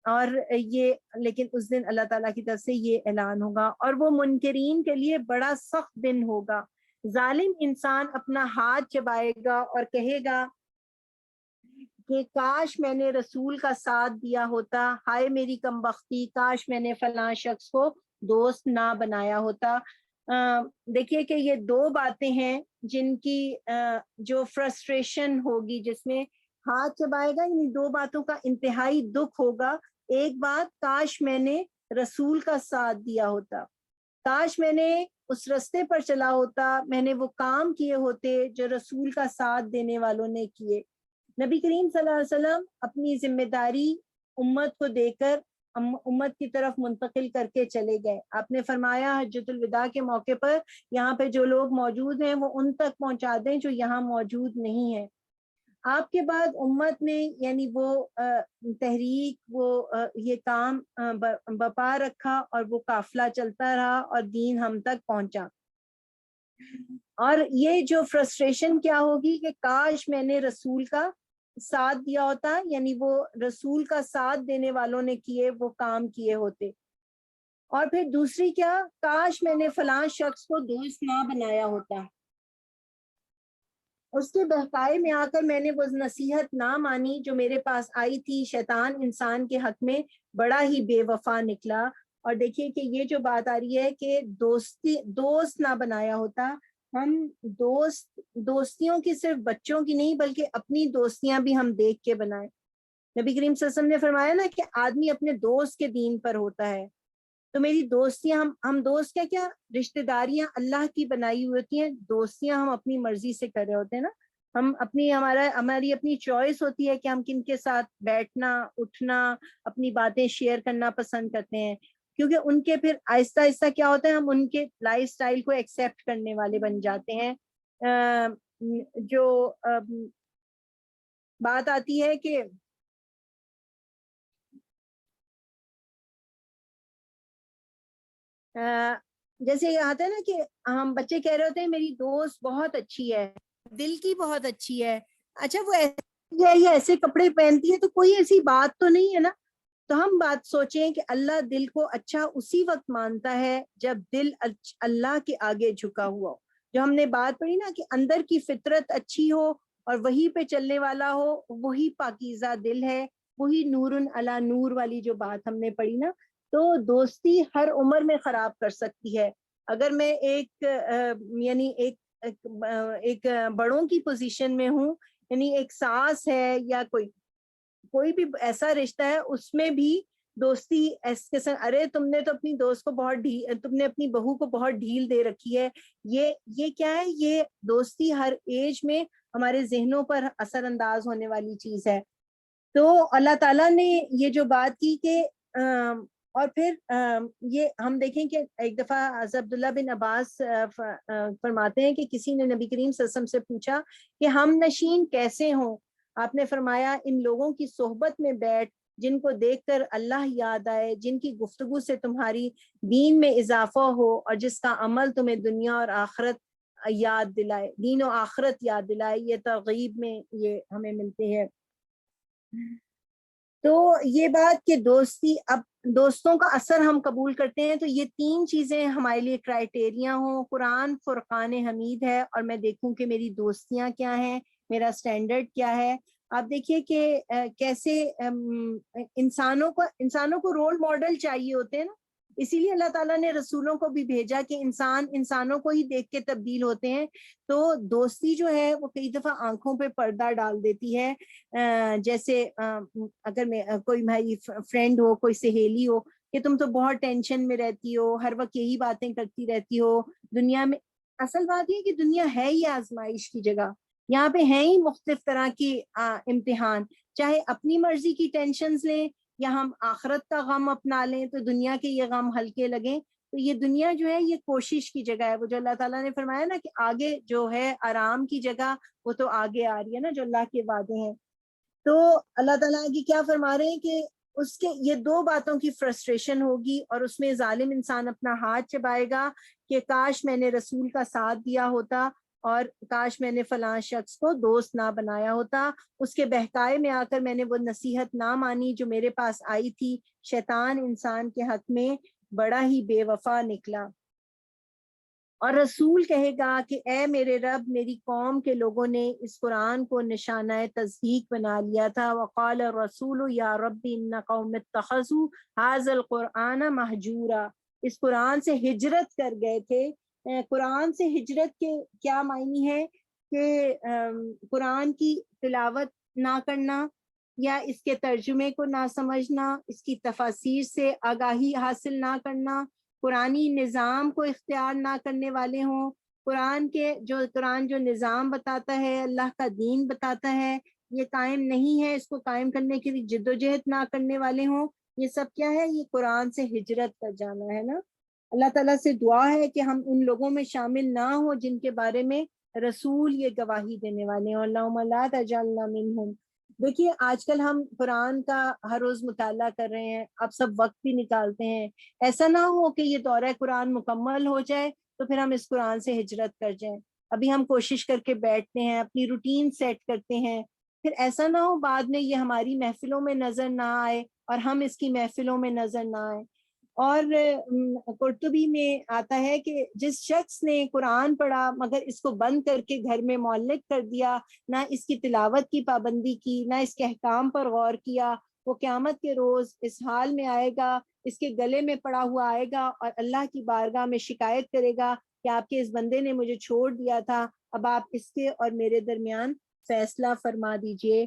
اور یہ لیکن اس دن اللہ تعالیٰ کی طرف سے یہ اعلان ہوگا اور وہ منکرین کے لیے بڑا سخت دن ہوگا. ظالم انسان اپنا ہاتھ چبائے گا اور کہے گا کہ کاش میں نے رسول کا ساتھ دیا ہوتا، ہائے میری کمبختی، کاش میں نے فلاں شخص کو دوست نہ بنایا ہوتا. دیکھیے کہ یہ دو باتیں ہیں جن کی جو فرسٹریشن ہوگی، جس میں ہاتھ چبائے گا، یعنی دو باتوں کا انتہائی دکھ ہوگا. ایک بات، کاش میں نے رسول کا ساتھ دیا ہوتا، کاش میں نے اس رستے پر چلا ہوتا، میں نے وہ کام کیے ہوتے جو رسول کا ساتھ دینے والوں نے کیے. نبی کریم صلی اللہ علیہ وسلم اپنی ذمہ داری امت کو دے کر امت کی طرف منتقل کر کے چلے گئے. آپ نے فرمایا حجۃ الوداع کے موقع پر یہاں پہ جو لوگ موجود ہیں وہ ان تک پہنچا دیں جو یہاں موجود نہیں ہیں. آپ کے بعد امت میں یعنی وہ تحریک وہ یہ کام بپا رکھا اور وہ قافلہ چلتا رہا اور دین ہم تک پہنچا. اور یہ جو فرسٹریشن کیا ہوگی کہ کاش میں نے رسول کا ساتھ دیا ہوتا، یعنی وہ رسول کا ساتھ دینے والوں نے کیے وہ کام کیے ہوتے. اور پھر دوسری کیا، کاش میں نے فلاں شخص کو دوست نہ بنایا ہوتا، اس کے بہکائے میں آ کر میں نے وہ نصیحت نہ مانی جو میرے پاس آئی تھی. شیطان انسان کے حق میں بڑا ہی بے وفا نکلا. اور دیکھیے کہ یہ جو بات آ رہی ہے کہ دوست نہ بنایا ہوتا. ہم دوستیوں کی صرف بچوں کی نہیں بلکہ اپنی دوستیاں بھی ہم دیکھ کے بنائیں. نبی کریم صلی اللہ علیہ وسلم نے فرمایا نا کہ آدمی اپنے دوست کے دین پر ہوتا ہے. تو میری دوستیاں ہم دوست کیا رشتہ داریاں اللہ کی بنائی ہوئی ہوتی ہیں، دوستیاں ہم اپنی مرضی سے کر رہے ہوتے ہیں نا. ہم ہماری اپنی چوائس ہوتی ہے کہ ہم کن کے ساتھ بیٹھنا اٹھنا اپنی باتیں شیئر کرنا پسند کرتے ہیں، کیونکہ ان کے پھر آہستہ آہستہ کیا ہوتا ہے ہم ان کے لائف سٹائل کو ایکسیپٹ کرنے والے بن جاتے ہیں. جو بات آتی ہے کہ جیسے یہ آتا ہے نا کہ ہم بچے کہہ رہے ہوتے ہیں میری دوست بہت اچھی ہے، دل کی بہت اچھی ہے. اچھا وہ ایسے ایسے کپڑے پہنتی ہے تو کوئی ایسی بات تو نہیں ہے نا. تو ہم بات سوچیں کہ اللہ دل کو اچھا اسی وقت مانتا ہے جب دل اللہ کے آگے جھکا ہوا ہو. جو ہم نے بات پڑھی نا کہ اندر کی فطرت اچھی ہو اور وہی پہ چلنے والا ہو، وہی پاکیزہ دل ہے، وہی نور علی نور والی جو بات ہم نے پڑھی نا. تو دوستی ہر عمر میں خراب کر سکتی ہے. اگر میں یعنی ایک بڑوں کی پوزیشن میں ہوں، یعنی ایک ساس ہے یا کوئی بھی ایسا رشتہ ہے، اس میں بھی دوستی ایسے ارے تم نے تو اپنی دوست کو تم نے اپنی بہو کو بہت ڈھیل دے رکھی ہے. یہ کیا ہے؟ یہ دوستی ہر ایج میں ہمارے ذہنوں پر اثر انداز ہونے والی چیز ہے. تو اللہ تعالیٰ نے یہ جو بات کی کہ اور پھر یہ ہم دیکھیں کہ ایک دفعہ عبداللہ بن عباس فرماتے ہیں کہ کسی نے نبی کریم صلی اللہ علیہ وسلم سے پوچھا کہ ہم نشین کیسے ہوں؟ آپ نے فرمایا ان لوگوں کی صحبت میں بیٹھ جن کو دیکھ کر اللہ یاد آئے، جن کی گفتگو سے تمہاری دین میں اضافہ ہو اور جس کا عمل تمہیں دنیا اور آخرت یاد دلائے، دین و آخرت یاد دلائے. یہ ترغیب میں یہ ہمیں ملتے ہیں. تو یہ بات کہ دوستوں کا اثر ہم قبول کرتے ہیں، تو یہ تین چیزیں ہمارے لیے کرائٹیریا ہوں. قرآن فرقان حمید ہے اور میں دیکھوں کہ میری دوستیاں کیا ہیں، میرا سٹینڈرڈ کیا ہے. آپ دیکھیے کہ کیسے انسانوں کو رول ماڈل چاہیے ہوتے ہیں نا. اسی لیے اللہ تعالیٰ نے رسولوں کو بھی بھیجا کہ انسانوں کو ہی دیکھ کے تبدیل ہوتے ہیں. تو دوستی جو ہے وہ کئی دفعہ آنکھوں پہ پردہ ڈال دیتی ہے. جیسے اگر کوئی میری فرینڈ ہو، کوئی سہیلی ہو کہ تم تو بہت ٹینشن میں رہتی ہو، ہر وقت یہی باتیں کرتی رہتی ہو دنیا میں. اصل بات یہ کہ دنیا ہے ہی آزمائش کی جگہ، یہاں پہ ہیں ہی مختلف طرح کی امتحان. چاہے اپنی مرضی کی ٹینشنز لیں یا ہم آخرت کا غم اپنا لیں تو دنیا کے یہ غم ہلکے لگیں. تو یہ دنیا جو ہے یہ کوشش کی جگہ ہے. وہ جو اللہ تعالیٰ نے فرمایا نا کہ آگے جو ہے آرام کی جگہ وہ تو آگے آ رہی ہے نا، جو اللہ کے وعدے ہیں. تو اللہ تعالیٰ کی کیا فرما رہے ہیں کہ اس کے یہ دو باتوں کی فرسٹریشن ہوگی اور اس میں ظالم انسان اپنا ہاتھ چبائے گا کہ کاش میں نے رسول کا ساتھ دیا ہوتا اور کاش میں نے فلاں شخص کو دوست نہ بنایا ہوتا. اس کے بہکائے میں آ کر میں نے وہ نصیحت نہ مانی جو میرے پاس آئی تھی. شیطان انسان کے حق میں بڑا ہی بے وفا نکلا. اور رسول کہے گا کہ اے میرے رب، میری قوم کے لوگوں نے اس قرآن کو نشانہ تصدیق بنا لیا تھا. وقال الرسول یا رب ان قوم اتخذوا هذا القرآن مہجورا. اس قرآن سے ہجرت کر گئے تھے. قرآن سے ہجرت کے کیا معنی ہے کہ قرآن کی تلاوت نہ کرنا یا اس کے ترجمے کو نہ سمجھنا، اس کی تفاسیر سے آگاہی حاصل نہ کرنا، قرآنی نظام کو اختیار نہ کرنے والے ہوں. قرآن جو نظام بتاتا ہے، اللہ کا دین بتاتا ہے، یہ قائم نہیں ہے، اس کو قائم کرنے کے لیے جدوجہد نہ کرنے والے ہوں. یہ سب کیا ہے؟ یہ قرآن سے ہجرت کر جانا ہے نا. اللہ تعالیٰ سے دعا ہے کہ ہم ان لوگوں میں شامل نہ ہوں جن کے بارے میں رسول یہ گواہی دینے والے ہیں، اللہم لا تجعلنا منہم۔ دیکھیے آج کل ہم قرآن کا ہر روز مطالعہ کر رہے ہیں، اب سب وقت بھی نکالتے ہیں، ایسا نہ ہو کہ یہ دورہ قرآن مکمل ہو جائے تو پھر ہم اس قرآن سے ہجرت کر جائیں۔ ابھی ہم کوشش کر کے بیٹھتے ہیں، اپنی روٹین سیٹ کرتے ہیں، پھر ایسا نہ ہو بعد میں یہ ہماری محفلوں میں نظر نہ آئے اور ہم اس کی محفلوں میں نظر نہ آئے۔ اور قرطبی میں آتا ہے کہ جس شخص نے قرآن پڑھا مگر اس کو بند کر کے گھر میں معلق کر دیا، نہ اس کی تلاوت کی پابندی کی، نہ اس کے احکام پر غور کیا، وہ قیامت کے روز اس حال میں آئے گا، اس کے گلے میں پڑا ہوا آئے گا اور اللہ کی بارگاہ میں شکایت کرے گا کہ آپ کے اس بندے نے مجھے چھوڑ دیا تھا، اب آپ اس کے اور میرے درمیان فیصلہ فرما دیجئے۔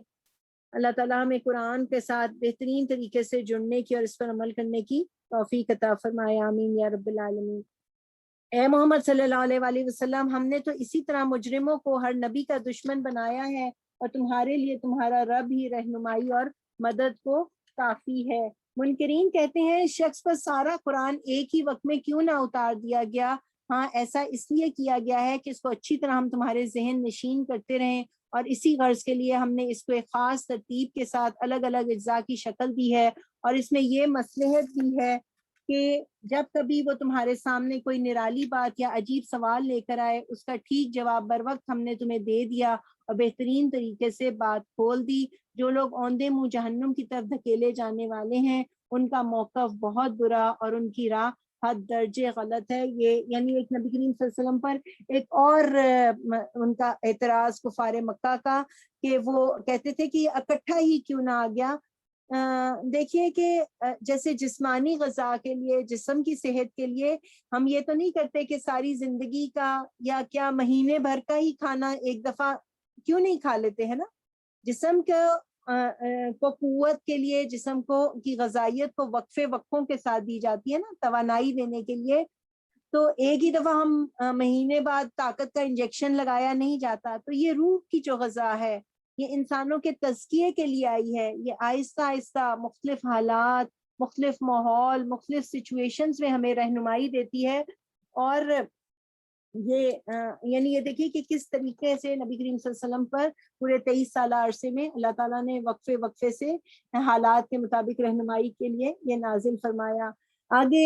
اللہ تعالیٰ ہمیں قرآن کے ساتھ بہترین طریقے سے جڑنے کی اور اس پر عمل کرنے کی توفیق عطا فرمائے، آمین یا رب العالمین۔ اے محمد صلی اللہ علیہ وآلہ وسلم، ہم نے تو اسی طرح مجرموں کو ہر نبی کا دشمن بنایا ہے اور تمہارے لیے تمہارا رب ہی رہنمائی اور مدد کو کافی ہے۔ منکرین کہتے ہیں اس شخص پر سارا قرآن ایک ہی وقت میں کیوں نہ اتار دیا گیا؟ ہاں ایسا اس لیے کیا گیا ہے کہ اس کو اچھی طرح ہم تمہارے ذہن نشین کرتے رہیں، اور اسی غرض کے لیے ہم نے اس کو ایک خاص ترتیب کے ساتھ الگ الگ اجزاء کی شکل دی ہے، اور اس میں یہ مصلحت بھی ہے کہ جب کبھی وہ تمہارے سامنے کوئی نرالی بات یا عجیب سوال لے کر آئے، اس کا ٹھیک جواب بر وقت ہم نے تمہیں دے دیا اور بہترین طریقے سے بات کھول دی۔ جو لوگ اوندے منہ جہنم کی طرف دھکیلے جانے والے ہیں، ان کا موقف بہت برا اور ان کی راہ حد درجے غلط ہے۔ یہ یعنی ایک نبی کریم صلی اللہ علیہ وسلم پر ایک اور ان کا اعتراض کفار مکہ کا، کہ وہ کہتے تھے کہ یہ اکٹھا ہی کیوں نہ آ گیا۔ دیکھیے کہ جیسے جسمانی غذا کے لیے، جسم کی صحت کے لیے ہم یہ تو نہیں کرتے کہ ساری زندگی کا یا کیا مہینے بھر کا ہی کھانا ایک دفعہ کیوں نہیں کھا لیتے ہیں نا؟ جسم کو قوت کے لیے، جسم کو کی غذائیت کو وقفوں کے ساتھ دی جاتی ہے نا، توانائی دینے کے لیے، تو ایک ہی دفعہ ہم مہینے بعد طاقت کا انجیکشن لگایا نہیں جاتا۔ تو یہ روح کی جو غذا ہے، یہ انسانوں کے تزکیے کے لیے آئی ہے، یہ آہستہ آہستہ مختلف حالات، مختلف ماحول، مختلف سچویشنز میں ہمیں رہنمائی دیتی ہے۔ اور یہ یعنی یہ دیکھیے کہ کس طریقے سے نبی کریم صلی اللہ علیہ وسلم پر پورے 23 سالہ عرصے میں اللہ تعالیٰ نے وقفے سے حالات کے مطابق رہنمائی کے لیے یہ نازل فرمایا۔ آگے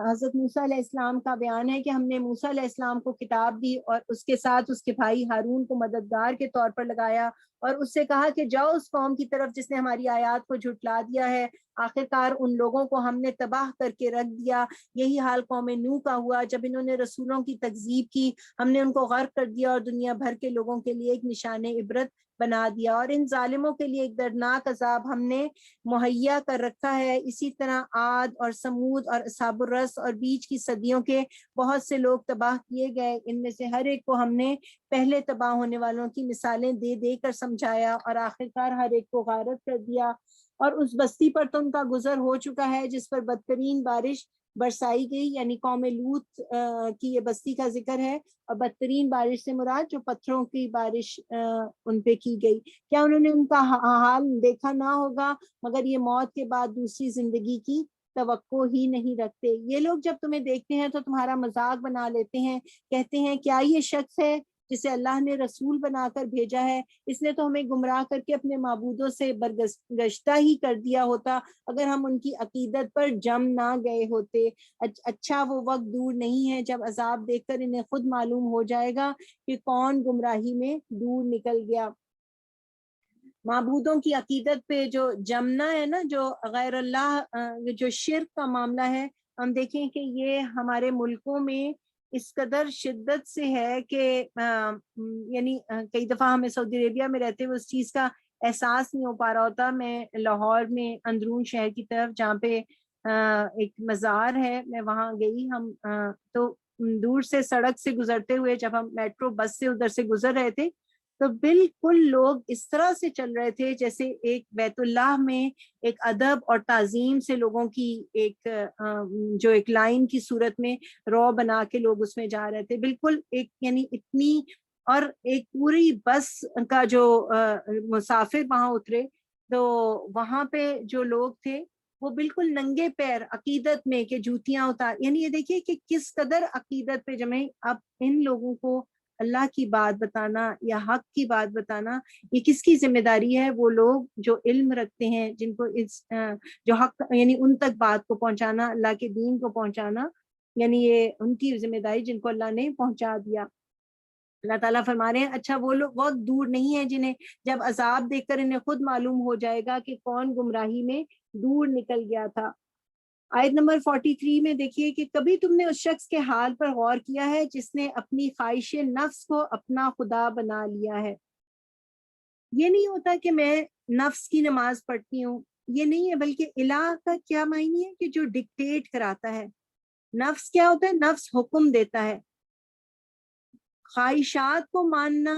حضرت موسیٰ علیہ السلام کا بیان ہے کہ ہم نے موسیٰ علیہ السلام کو کتاب دی اور اس کے ساتھ اس کے بھائی ہارون کو مددگار کے طور پر لگایا، اور اس سے کہا کہ جاؤ اس قوم کی طرف جس نے ہماری آیات کو جھٹلا دیا ہے۔ آخرکار ان لوگوں کو ہم نے تباہ کر کے رکھ دیا۔ یہی حال قوم نوح کا ہوا، جب انہوں نے رسولوں کی تکذیب کی، ہم نے ان کو غرق کر دیا اور دنیا بھر کے لوگوں کے لیے ایک نشان عبرت بنا دیا، اور ان ظالموں کے لیے ایک دردناک عذاب ہم نے مہیا کر رکھا ہے۔ اسی طرح عاد اور سمود اور اصحاب الرس اور بیچ کی صدیوں کے بہت سے لوگ تباہ کیے گئے۔ ان میں سے ہر ایک کو ہم نے پہلے تباہ ہونے والوں کی مثالیں دے دے کر سمجھایا، اور آخرکار ہر ایک کو غارت کر دیا۔ اور اس بستی پر تو ان کا گزر ہو چکا ہے جس پر بدترین بارش برسائی گئی، یعنی قوم لوط کی یہ بستی کا ذکر ہے، اور بدترین بارش سے مراد جو پتھروں کی بارش ان پہ کی گئی۔ کیا انہوں نے ان کا حال دیکھا نہ ہوگا؟ مگر یہ موت کے بعد دوسری زندگی کی توقع ہی نہیں رکھتے۔ یہ لوگ جب تمہیں دیکھتے ہیں تو تمہارا مذاق بنا لیتے ہیں، کہتے ہیں کیا یہ شخص ہے جسے اللہ نے رسول بنا کر بھیجا ہے؟ اس نے تو ہمیں گمراہ کر کے اپنے معبودوں سے برگشتہ ہی کر دیا ہوتا اگر ہم ان کی عقیدت پر جم نہ گئے ہوتے۔ اچھا وہ وقت دور نہیں ہے جب عذاب دیکھ کر انہیں خود معلوم ہو جائے گا کہ کون گمراہی میں دور نکل گیا۔ معبودوں کی عقیدت پہ جو جمنا ہے نا، جو غیر اللہ، جو شرک کا معاملہ ہے، ہم دیکھیں کہ یہ ہمارے ملکوں میں اس قدر شدت سے ہے کہ یعنی کئی دفعہ ہمیں سعودی عربیہ میں رہتے ہوئے اس چیز کا احساس نہیں ہو پا رہا ہوتا۔ میں لاہور میں اندرون شہر کی طرف جہاں پہ ایک مزار ہے، میں وہاں گئی، ہم تو دور سے سڑک سے گزرتے ہوئے جب ہم میٹرو بس سے ادھر سے گزر رہے تھے تو بالکل لوگ اس طرح سے چل رہے تھے جیسے ایک بیت اللہ میں ایک ادب اور تعظیم سے لوگوں کی ایک جو ایک لائن کی صورت میں رو بنا کے لوگ اس میں جا رہے تھے، بالکل ایک یعنی اتنی، اور ایک پوری بس کا جو مسافر وہاں اترے تو وہاں پہ جو لوگ تھے وہ بالکل ننگے پیر عقیدت میں کہ جوتیاں اتار، یعنی یہ دیکھیے کہ کس قدر عقیدت پہ جمے۔ اب ان لوگوں کو اللہ کی بات بتانا یا حق کی بات بتانا، یہ کس کی ذمہ داری ہے؟ وہ لوگ جو علم رکھتے ہیں، جن کو جو حق یعنی ان تک بات کو پہنچانا، اللہ کے دین کو پہنچانا، یعنی یہ ان کی ذمہ داری جن کو اللہ نے پہنچا دیا۔ اللہ تعالیٰ فرما رہے ہیں اچھا وہ لوگ وقت دور نہیں ہے جنہیں جب عذاب دیکھ کر انہیں خود معلوم ہو جائے گا کہ کون گمراہی میں دور نکل گیا تھا۔ آیت نمبر 43 میں دیکھیے کہ کبھی تم نے اس شخص کے حال پر غور کیا ہے جس نے اپنی خواہش نفس کو اپنا خدا بنا لیا ہے۔ یہ نہیں ہوتا کہ میں نفس کی نماز پڑھتی ہوں، یہ نہیں ہے، بلکہ الہ کا کیا معنی ہے کہ جو ڈکٹیٹ کراتا ہے۔ نفس کیا ہوتا ہے؟ نفس حکم دیتا ہے۔ خواہشات کو ماننا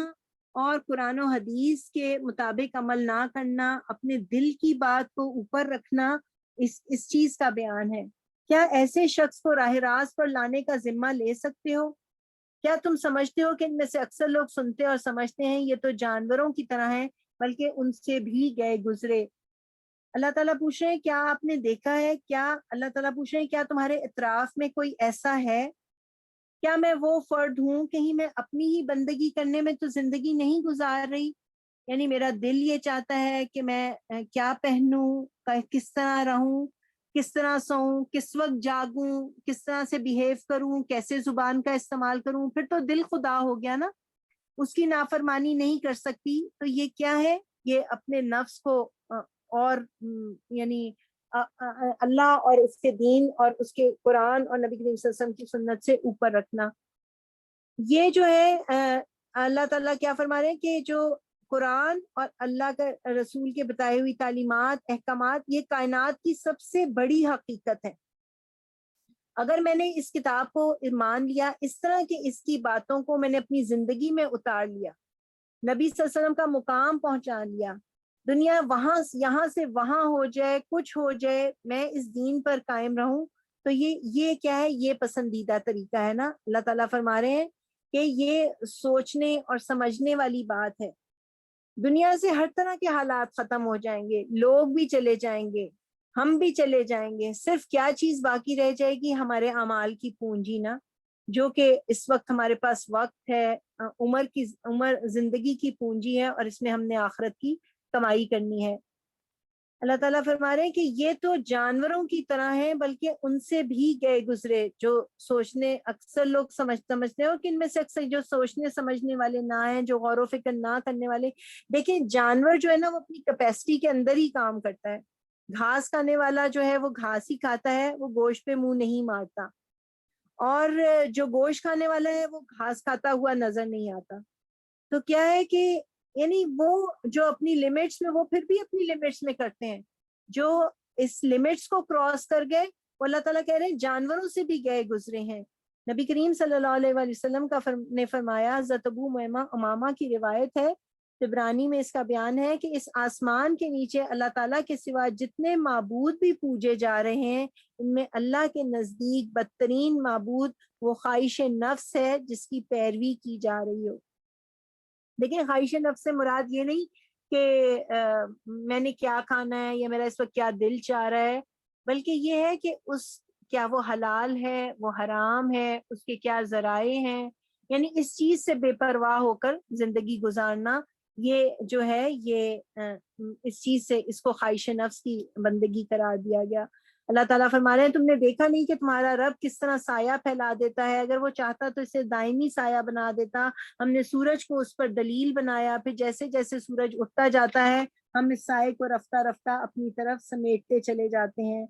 اور قرآن و حدیث کے مطابق عمل نہ کرنا، اپنے دل کی بات کو اوپر رکھنا، اس چیز کا بیان ہے۔ کیا ایسے شخص کو راہ راست پر لانے کا ذمہ لے سکتے ہو؟ کیا تم سمجھتے ہو کہ ان میں سے اکثر لوگ سنتے اور سمجھتے ہیں یہ تو جانوروں کی طرح ہیں، بلکہ ان سے بھی گئے گزرے۔ اللہ تعالیٰ پوچھ رہے ہیں کیا آپ نے دیکھا ہے، کیا اللہ تعالیٰ پوچھ رہے ہیں کیا تمہارے اطراف میں کوئی ایسا ہے؟ کیا میں وہ فرد ہوں؟ کہیں میں اپنی ہی بندگی کرنے میں تو زندگی نہیں گزار رہی؟ یعنی میرا دل یہ چاہتا ہے کہ میں کیا پہنوں، کس طرح رہوں، کس طرح سوؤں، کس وقت جاگوں، کس طرح سے بیہیو کروں، کیسے زبان کا استعمال کروں، پھر تو دل خدا ہو گیا نا، اس کی نافرمانی نہیں کر سکتی۔ تو یہ کیا ہے؟ یہ اپنے نفس کو اور یعنی اللہ اور اس کے دین اور اس کے قرآن اور نبی کریم صلی اللہ علیہ وسلم کی سنت سے اوپر رکھنا۔ یہ جو ہے اللہ تعالیٰ کیا فرما رہے ہیں کہ جو قرآن اور اللہ کا رسول کے بتائے ہوئی تعلیمات، احکامات، یہ کائنات کی سب سے بڑی حقیقت ہے۔ اگر میں نے اس کتاب کو مان لیا، اس طرح کہ اس کی باتوں کو میں نے اپنی زندگی میں اتار لیا، نبی صلی اللہ علیہ وسلم کا مقام پہنچا لیا، دنیا یہاں سے وہاں ہو جائے، کچھ ہو جائے، میں اس دین پر قائم رہوں، تو یہ کیا ہے؟ یہ پسندیدہ طریقہ ہے نا۔ اللہ تعالیٰ فرما رہے ہیں کہ یہ سوچنے اور سمجھنے والی بات ہے۔ دنیا سے ہر طرح کے حالات ختم ہو جائیں گے، لوگ بھی چلے جائیں گے، ہم بھی چلے جائیں گے، صرف کیا چیز باقی رہ جائے گی؟ ہمارے اعمال کی پونجی نا، جو کہ اس وقت ہمارے پاس وقت ہے، عمر زندگی کی پونجی ہے، اور اس میں ہم نے آخرت کی کمائی کرنی ہے۔ اللہ تعالیٰ فرما رہے ہیں کہ یہ تو جانوروں کی طرح ہیں، بلکہ ان سے بھی گئے گزرے۔ جو سوچنے اکثر لوگ سمجھتے ہیں، اور کہ ان میں سے اکثر جو سوچنے سمجھنے والے نہ ہیں، جو غور و فکر نہ کرنے والے۔ دیکھیں جانور جو ہے نا، وہ اپنی کیپیسٹی کے اندر ہی کام کرتا ہے۔ گھاس کھانے والا جو ہے وہ گھاس ہی کھاتا ہے، وہ گوشت پہ منہ نہیں مارتا، اور جو گوشت کھانے والا ہے وہ گھاس کھاتا ہوا نظر نہیں آتا۔ تو کیا ہے کہ یعنی وہ جو اپنی لیمٹس میں، وہ پھر بھی اپنی لیمٹس میں کرتے ہیں۔ جو اس لیمٹس کو کراس کر گئے، وہ اللہ تعالیٰ کہہ رہے ہیں جانوروں سے بھی گئے گزرے ہیں۔ نبی کریم صلی اللہ علیہ وآلہ وسلم نے فرمایا، حضرت ابو امامہ کی روایت ہے، طبرانی میں اس کا بیان ہے کہ اس آسمان کے نیچے اللہ تعالیٰ کے سوا جتنے معبود بھی پوجے جا رہے ہیں، ان میں اللہ کے نزدیک بدترین معبود وہ خواہش نفس ہے جس کی پیروی کی جا رہی ہو۔ لیکن خواہش نفس سے مراد یہ نہیں کہ میں نے کیا کھانا ہے یا میرا اس وقت کیا دل چاہ رہا ہے، بلکہ یہ ہے کہ کیا وہ حلال ہے، وہ حرام ہے، اس کے کیا ذرائع ہیں، یعنی اس چیز سے بے پرواہ ہو کر زندگی گزارنا، یہ جو ہے یہ اس چیز سے اس کو خواہش نفس کی بندگی قرار دیا گیا۔ اللہ تعالیٰ فرما رہے ہیں تم نے دیکھا نہیں کہ تمہارا رب کس طرح سایہ پھیلا دیتا ہے؟ اگر وہ چاہتا تو اسے دائمی سایہ بنا دیتا۔ ہم نے سورج کو اس پر دلیل بنایا، پھر جیسے جیسے سورج اٹھتا جاتا ہے ہم اس سائے کو رفتہ رفتہ اپنی طرف سمیٹتے چلے جاتے ہیں۔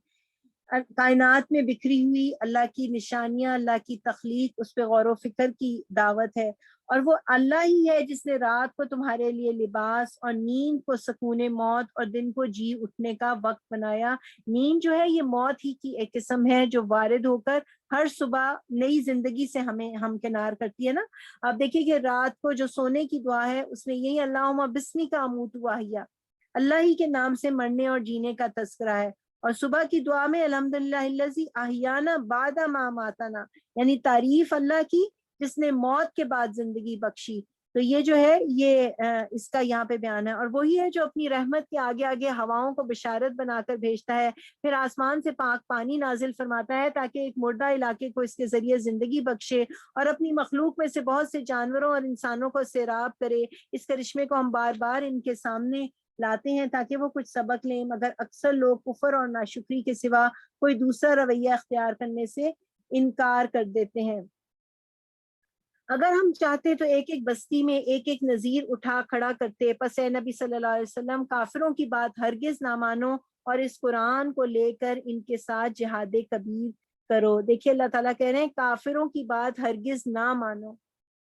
کائنات میں بکھری ہوئی اللہ کی نشانیاں، اللہ کی تخلیق، اس پہ غور و فکر کی دعوت ہے۔ اور وہ اللہ ہی ہے جس نے رات کو تمہارے لیے لباس اور نیند کو سکون موت اور دن کو جی اٹھنے کا وقت بنایا۔ نیند جو ہے یہ موت ہی کی ایک قسم ہے جو وارد ہو کر ہر صبح نئی زندگی سے ہمیں ہمکنار کرتی ہے نا۔ آپ دیکھیے کہ رات کو جو سونے کی دعا ہے اس میں یہی اللہم بسمی کا اموت واحیا، اللہ ہی کے نام سے مرنے اور جینے کا تذکرہ ہے۔ اور صبح کی دعا میں الحمدللہ الذی احیانا بعد ما اماتنا، یعنی تعریف اللہ کی جس نے موت کے بعد زندگی بخشی۔ تو یہ جو ہے یہ اس کا یہاں پہ بیان ہے. اور وہی ہے جو اپنی رحمت کے آگے آگے ہواؤں کو بشارت بنا کر بھیجتا ہے، پھر آسمان سے پاک پانی نازل فرماتا ہے تاکہ ایک مردہ علاقے کو اس کے ذریعے زندگی بخشے، اور اپنی مخلوق میں سے بہت سے جانوروں اور انسانوں کو سیراب کرے. اس کرشمے کو ہم بار بار ان کے سامنے لاتے ہیں تاکہ وہ کچھ سبق لیں، مگر اکثر لوگ کفر اور ناشکری کے سوا کوئی دوسرا رویہ اختیار کرنے سے انکار کر دیتے ہیں. اگر ہم چاہتے تو ایک ایک بستی میں ایک ایک نذیر اٹھا کھڑا کرتے، پس اے نبی صلی اللہ علیہ وسلم کافروں کی بات ہرگز نہ مانو اور اس قرآن کو لے کر ان کے ساتھ جہاد کبیر کرو. دیکھیے اللہ تعالیٰ کہہ رہے ہیں کافروں کی بات ہرگز نہ مانو.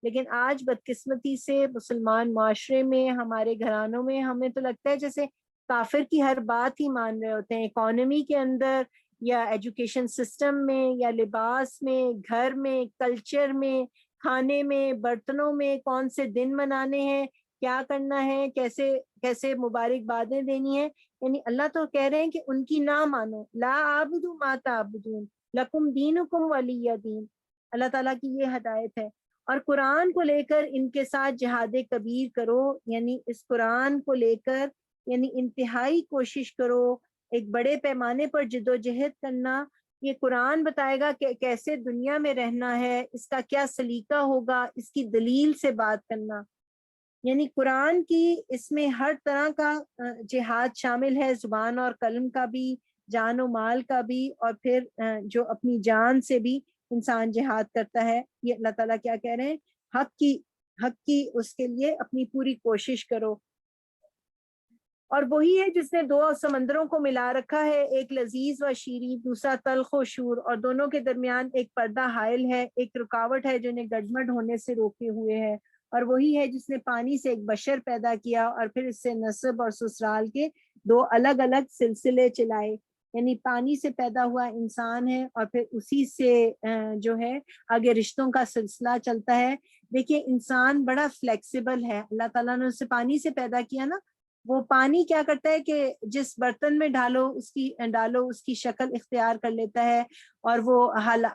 لیکن آج بدقسمتی سے مسلمان معاشرے میں، ہمارے گھرانوں میں، ہمیں تو لگتا ہے جیسے کافر کی ہر بات ہی مان رہے ہوتے ہیں. اکانومی کے اندر یا ایجوکیشن سسٹم میں یا لباس میں، گھر میں، کلچر میں، کھانے میں، برتنوں میں، کون سے دن منانے ہیں، کیا کرنا ہے، کیسے کیسے مبارکبادیں دینی ہیں. یعنی اللہ تو کہہ رہے ہیں کہ ان کی نہ مانو. لا اعبد ما تعبدون لکم دینکم ولی دین. اللہ تعالیٰ کی یہ ہدایت ہے. اور قرآن کو لے کر ان کے ساتھ جہاد کبیر کرو، یعنی اس قرآن کو لے کر یعنی انتہائی کوشش کرو، ایک بڑے پیمانے پر جد و جہد کرنا. یہ قرآن بتائے گا کہ کیسے دنیا میں رہنا ہے، اس کا کیا سلیقہ ہوگا، اس کی دلیل سے بات کرنا. یعنی قرآن کی اس میں ہر طرح کا جہاد شامل ہے، زبان اور قلم کا بھی، جان و مال کا بھی، اور پھر جو اپنی جان سے بھی انسان جہاد کرتا ہے. یہ اللہ تعالیٰ کیا کہہ رہے ہیں، حق کی اس کے لیے اپنی پوری کوشش کرو. اور وہی ہے جس نے دو سمندروں کو ملا رکھا ہے، ایک لذیذ و شیریں، دوسرا تلخ و شور، اور دونوں کے درمیان ایک پردہ حائل ہے، ایک رکاوٹ ہے جو انہیں گڈمڈ ہونے سے روکے ہوئے ہے. اور وہی ہے جس نے پانی سے ایک بشر پیدا کیا اور پھر اس سے نسب اور سسرال کے دو الگ الگ سلسلے چلائے. یعنی پانی سے پیدا ہوا انسان ہے اور پھر اسی سے جو ہے آگے رشتوں کا سلسلہ چلتا ہے. دیکھیے انسان بڑا فلیکسیبل ہے. اللہ تعالیٰ نے اسے پانی سے پیدا کیا نا، وہ پانی کیا کرتا ہے کہ جس برتن میں ڈالو اس کی شکل اختیار کر لیتا ہے، اور وہ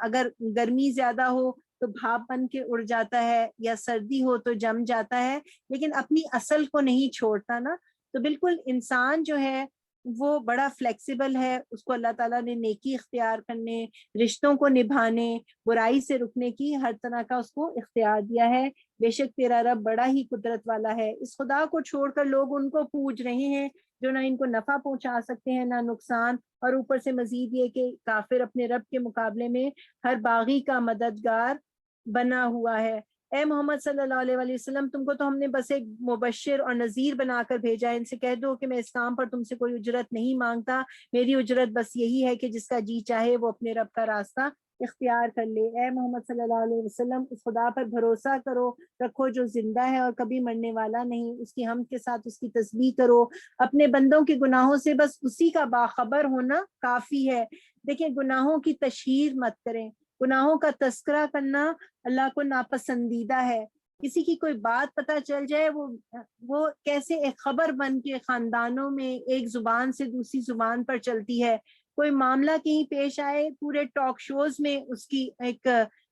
اگر گرمی زیادہ ہو تو بھاپ بن کے اڑ جاتا ہے، یا سردی ہو تو جم جاتا ہے، لیکن اپنی اصل کو نہیں چھوڑتا نا. تو بالکل انسان جو ہے وہ بڑا فلیکسیبل ہے. اس کو اللہ تعالیٰ نے نیکی اختیار کرنے، رشتوں کو نبھانے، برائی سے رکنے کی ہر طرح کا اس کو اختیار دیا ہے. بے شک تیرا رب بڑا ہی قدرت والا ہے. اس خدا کو چھوڑ کر لوگ ان کو پوج رہے ہیں جو نہ ان کو نفع پہنچا سکتے ہیں نہ نقصان، اور اوپر سے مزید یہ کہ کافر اپنے رب کے مقابلے میں ہر باغی کا مددگار بنا ہوا ہے. اے محمد صلی اللہ علیہ وآلہ وسلم، تم کو تو ہم نے بس ایک مبشر اور نذیر بنا کر بھیجا ہے. ان سے کہہ دو کہ میں اس کام پر تم سے کوئی اجرت نہیں مانگتا. میری اجرت بس یہی ہے کہ جس کا جی چاہے وہ اپنے رب کا راستہ اختیار کر لے. اے محمد صلی اللہ علیہ وسلم اس خدا پر بھروسہ کرو رکھو جو زندہ ہے اور کبھی مرنے والا نہیں. اس کی حمد کے ساتھ اس کی تسبیح کرو. اپنے بندوں کے گناہوں سے بس اسی کا باخبر ہونا کافی ہے. دیکھیں گناہوں کی تشہیر مت کریں. گناہوں کا تذکرہ کرنا اللہ کو ناپسندیدہ ہے. کسی کی کوئی بات پتہ چل جائے وہ کیسے ایک خبر بن کے خاندانوں میں ایک زبان سے دوسری زبان پر چلتی ہے. کوئی معاملہ کہیں پیش آئے پورے ٹاک شوز میں اس کی ایک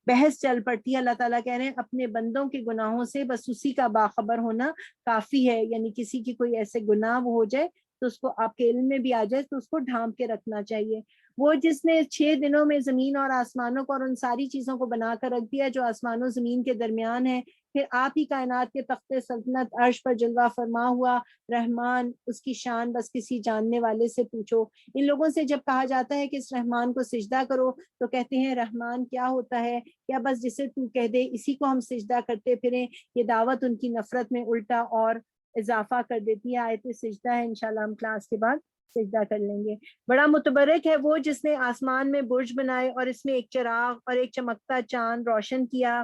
بحث چل پڑتی ہے. اللہ تعالیٰ کہہ رہے ہیں اپنے بندوں کے گناہوں سے بس اسی کا باخبر ہونا کافی ہے. یعنی کسی کی کوئی ایسے گناہ ہو جائے تو اس کو آپ کے علم میں بھی آ جائے تو اس کو ڈھانپ کے رکھنا چاہیے. وہ جس نے 6 دنوں میں زمین اور آسمانوں کو اور ان ساری چیزوں کو بنا کر رکھ دیا جو آسمان و زمین کے درمیان ہے، پھر آپ ہی کائنات کے تخت سلطنت عرش پر جلوہ فرما ہوا رحمان، اس کی شان بس کسی جاننے والے سے پوچھو. ان لوگوں سے جب کہا جاتا ہے کہ اس رحمان کو سجدہ کرو تو کہتے ہیں رحمان کیا ہوتا ہے، کیا بس جسے تو کہہ دے اسی کو ہم سجدہ کرتے پھریں. یہ دعوت ان کی نفرت میں الٹا اور اضافہ کر دیتی ہے. آیت سجدہ ہے، انشاءاللہ ہم کلاس کے بعد سجدہ کر لیں گے. بڑا متبرک ہے وہ جس نے آسمان میں برج بنائے اور اس میں ایک چراغ اور ایک چمکتا چاند روشن کیا.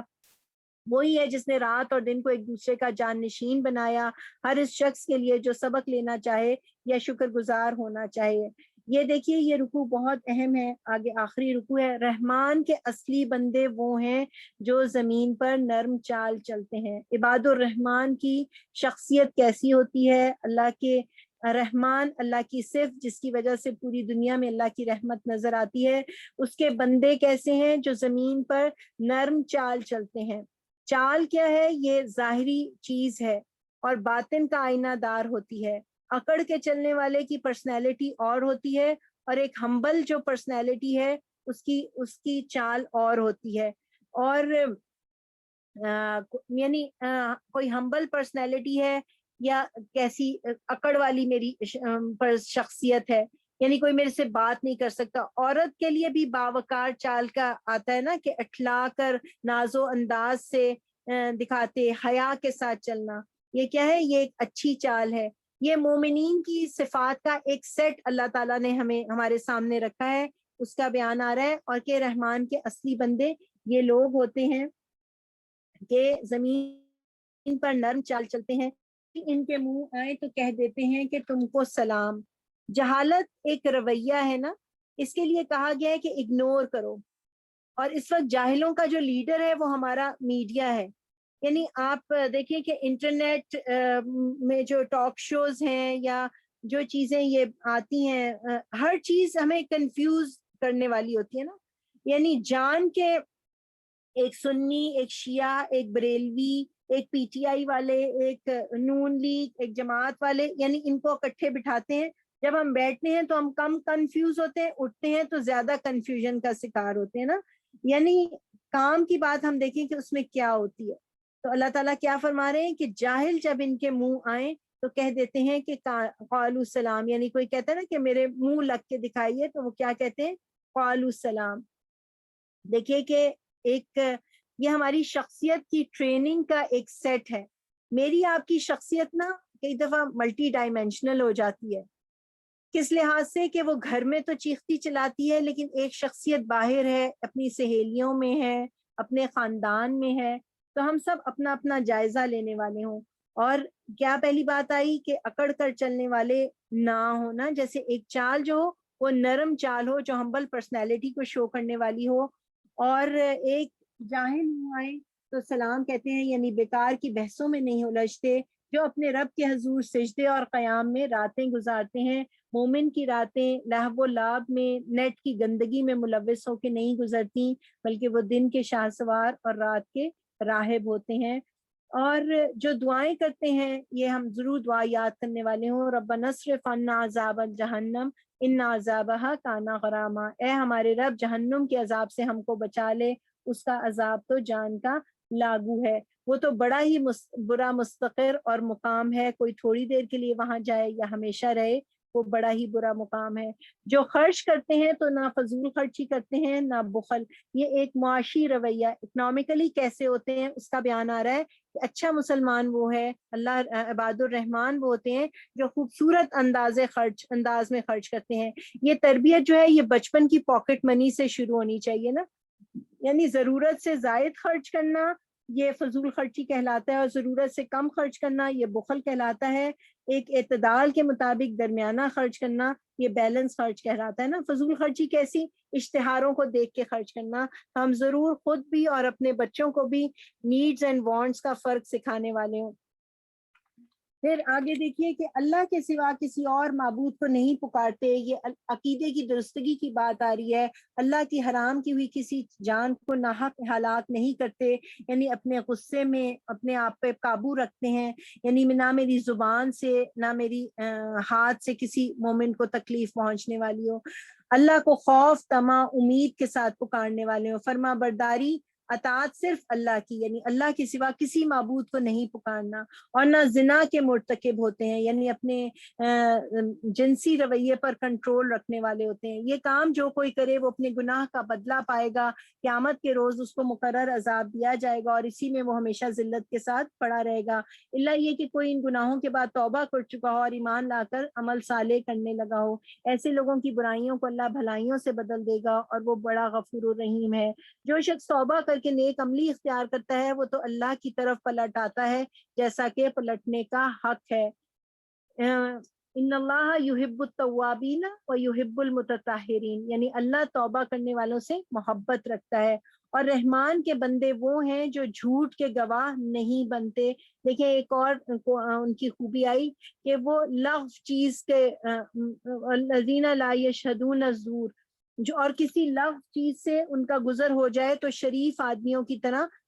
وہی ہے جس نے رات اور دن کو ایک دوسرے کا جان نشین بنایا، ہر اس شخص کے لیے جو سبق لینا چاہے یا شکر گزار ہونا چاہیے. یہ دیکھیے یہ رکوع بہت اہم ہے. آگے آخری رکوع ہے. رحمان کے اصلی بندے وہ ہیں جو زمین پر نرم چال چلتے ہیں. عباد الرحمان کی شخصیت کیسی ہوتی ہے؟ اللہ کے رحمان اللہ کی صفت جس کی وجہ سے پوری دنیا میں اللہ کی رحمت نظر آتی ہے. اس کے بندے کیسے ہیں؟ جو زمین پر نرم چال چلتے ہیں. چال کیا ہے؟ یہ ظاہری چیز ہے اور باطن کا آئینہ دار ہوتی ہے. اکڑ کے چلنے والے کی پرسنالٹی اور ہوتی ہے، اور ایک ہمبل جو پرسنالٹی ہے اس کی چال اور ہوتی ہے. اور یعنی کوئی ہمبل پرسنالٹی ہے یا کیسی اکڑ والی میری شخصیت ہے، یعنی کوئی میرے سے بات نہیں کر سکتا. عورت کے لیے بھی باوقار چال کا آتا ہے نا، کہ اٹھلا کر ناز و انداز سے دکھاتے، حیا کے ساتھ چلنا. یہ کیا ہے؟ یہ ایک اچھی چال ہے. یہ مومنین کی صفات کا ایک سیٹ اللہ تعالیٰ نے ہمارے سامنے رکھا ہے، اس کا بیان آ رہا ہے. اور کہ رحمان کے اصلی بندے یہ لوگ ہوتے ہیں کہ زمین پر نرم چال چلتے ہیں، ان کے منہ آئے تو کہہ دیتے ہیں کہ تم کو سلام. جہالت ایک رویہ ہے نا، اس کے لیے کہا گیا ہے کہ اگنور کرو. اور اس وقت جاہلوں کا جو لیڈر ہے وہ ہمارا میڈیا ہے. یعنی آپ دیکھیں کہ انٹرنیٹ میں جو ٹاک شوز ہیں یا جو چیزیں یہ آتی ہیں، ہر چیز ہمیں کنفیوز کرنے والی ہوتی ہے نا. یعنی جان کے ایک سنی، ایک شیعہ، ایک بریلوی، ایک پی ٹی آئی والے، ایک نون لیگ، ایک جماعت والے، یعنی ان کو اکٹھے بٹھاتے ہیں. جب ہم بیٹھتے ہیں تو ہم کم کنفیوز ہوتے ہیں، اٹھتے ہیں تو زیادہ کنفیوژن کا شکار ہوتے ہیں نا. یعنی کام کی بات ہم دیکھیں کہ اس میں کیا ہوتی ہے. تو اللہ تعالیٰ کیا فرما رہے ہیں کہ جاہل جب ان کے منہ آئیں تو کہہ دیتے ہیں کہ قالوا السلام. یعنی کوئی کہتا ہے نا کہ میرے منہ لگ کے دکھائیے، تو وہ کیا کہتے ہیں؟ قالوا السلام. دیکھیے کہ ایک یہ ہماری شخصیت کی ٹریننگ کا ایک سیٹ ہے. میری آپ کی شخصیت نا کئی دفعہ ملٹی ڈائمینشنل ہو جاتی ہے. کس لحاظ سے؟ کہ وہ گھر میں تو چیختی چلاتی ہے، لیکن ایک شخصیت باہر ہے، اپنی سہیلیوں میں ہے، اپنے خاندان میں ہے. تو ہم سب اپنا اپنا جائزہ لینے والے ہوں. اور کیا پہلی بات آئی کہ اکڑ کر چلنے والے نہ ہونا. جیسے ایک چال جو ہو وہ نرم چال ہو، جو ہمبل پرسنالٹی کو شو کرنے والی ہو. اور ایک جاہل آئے تو سلام کہتے ہیں، یعنی بیکار کی بحثوں میں نہیں الجھتے، جو اپنے رب کے حضور سجدے اور قیام میں راتیں گزارتے ہیں. مومن کی راتیں لہو و لعب میں، نیٹ کی گندگی میں ملوث ہو کے نہیں گزرتی، بلکہ وہ دن کے شاہ سوار اور رات کے راہب ہوتے ہیں. اور جو دعائیں کرتے ہیں یہ ہم ضرور دعا یاد کرنے والے ہوں. ربنا اصرف عنا عذاب جہنم ان عذابها کان غراما. اے ہمارے رب، جہنم کے عذاب سے ہم کو بچا لے، اس کا عذاب تو جان کا لاگو ہے. وہ تو بڑا ہی برا مستقر اور مقام ہے. کوئی تھوڑی دیر کے لیے وہاں جائے یا ہمیشہ رہے، وہ بڑا ہی برا مقام ہے. جو خرچ کرتے ہیں تو نہ فضول خرچی کرتے ہیں نہ بخل. یہ ایک معاشی رویہ، اکنامکلی کیسے ہوتے ہیں اس کا بیان آ رہا ہے کہ اچھا مسلمان وہ ہے، اللہ عباد الرحمان وہ ہوتے ہیں جو خوبصورت انداز میں خرچ کرتے ہیں. یہ تربیت جو ہے یہ بچپن کی پاکٹ منی سے شروع ہونی چاہیے نا. یعنی ضرورت سے زائد خرچ کرنا یہ فضول خرچی کہلاتا ہے، اور ضرورت سے کم خرچ کرنا یہ بخل کہلاتا ہے. ایک اعتدال کے مطابق درمیانہ خرچ کرنا یہ بیلنس خرچ کہلاتا ہے نا. فضول خرچی کیسی؟ اشتہاروں کو دیکھ کے خرچ کرنا. ہم ضرور خود بھی اور اپنے بچوں کو بھی نیڈز اینڈ وانٹس کا فرق سکھانے والے ہوں. پھر آگے دیکھیے کہ اللہ کے سوا کسی اور معبود کو نہیں پکارتے. یہ عقیدے کی درستگی کی بات آ رہی ہے. اللہ کی حرام کی ہوئی کسی جان کو ناحق ہلاک نہیں کرتے، یعنی اپنے غصے میں اپنے آپ پہ قابو رکھتے ہیں. یعنی نہ میری زبان سے نہ میری ہاتھ سے کسی مومن کو تکلیف پہنچنے والی ہو. اللہ کو خوف، طمع، امید کے ساتھ پکارنے والے ہو. فرما برداری، اطاعت صرف اللہ کی، یعنی اللہ کے سوا کسی معبود کو نہیں پکارنا. اور نہ زنا کے مرتکب ہوتے ہیں، یعنی اپنے جنسی رویے پر کنٹرول رکھنے والے ہوتے ہیں. یہ کام جو کوئی کرے وہ اپنے گناہ کا بدلہ پائے گا. قیامت کے روز اس کو مقرر عذاب دیا جائے گا اور اسی میں وہ ہمیشہ ذلت کے ساتھ پڑا رہے گا. اللہ یہ کہ کوئی ان گناہوں کے بعد توبہ کر چکا ہو اور ایمان لا کر عمل صالح کرنے لگا ہو. ایسے لوگوں کی برائیوں کو اللہ بھلائیوں سے بدل دے گا اور وہ بڑا غفور الرحیم ہے. جو شخص توبہ کر کے نیک عملی اختیار کرتا ہے وہ تو اللہ کی طرف پلٹ آتا ہے جیسا کہ پلٹنے کا حق ہے. ان اللہ یحب التوابین و یحب المتطہرین، یعنی اللہ توبہ کرنے والوں سے محبت رکھتا ہے. اور رحمان کے بندے وہ ہیں جو جھوٹ کے گواہ نہیں بنتے. دیکھیں ایک اور ان کی خوبی آئی کہ وہ لغو چیز کے الذین لا یشہدون الزور، جو اور کسی لغو چیز سے ان کا گزر ہو جائے تو شریف آدمیوں کی طرح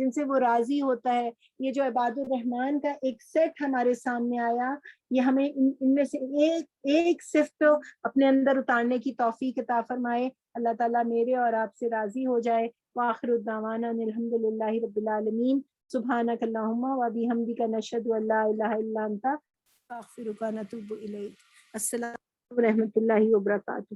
جن سے وہ راضی ہوتا ہے. یہ جو عباد الرحمان کا ایک سیٹ ہمارے سامنے آیا، یہ ہمیں ان میں سے ایک صفت اپنے اندر اتارنے کی توفیق عطا فرمائے. اللہ تعالیٰ میرے اور آپ سے راضی ہو جائے. وآخر الدعوانا ان الحمد للہ رب العالمین. سبحانک اللہم و بحمدک نشہد ان لا الہ الا انت نستغفرک و نتوب الیک. السلام علیکم و رحمۃ اللہ وبرکاتہ.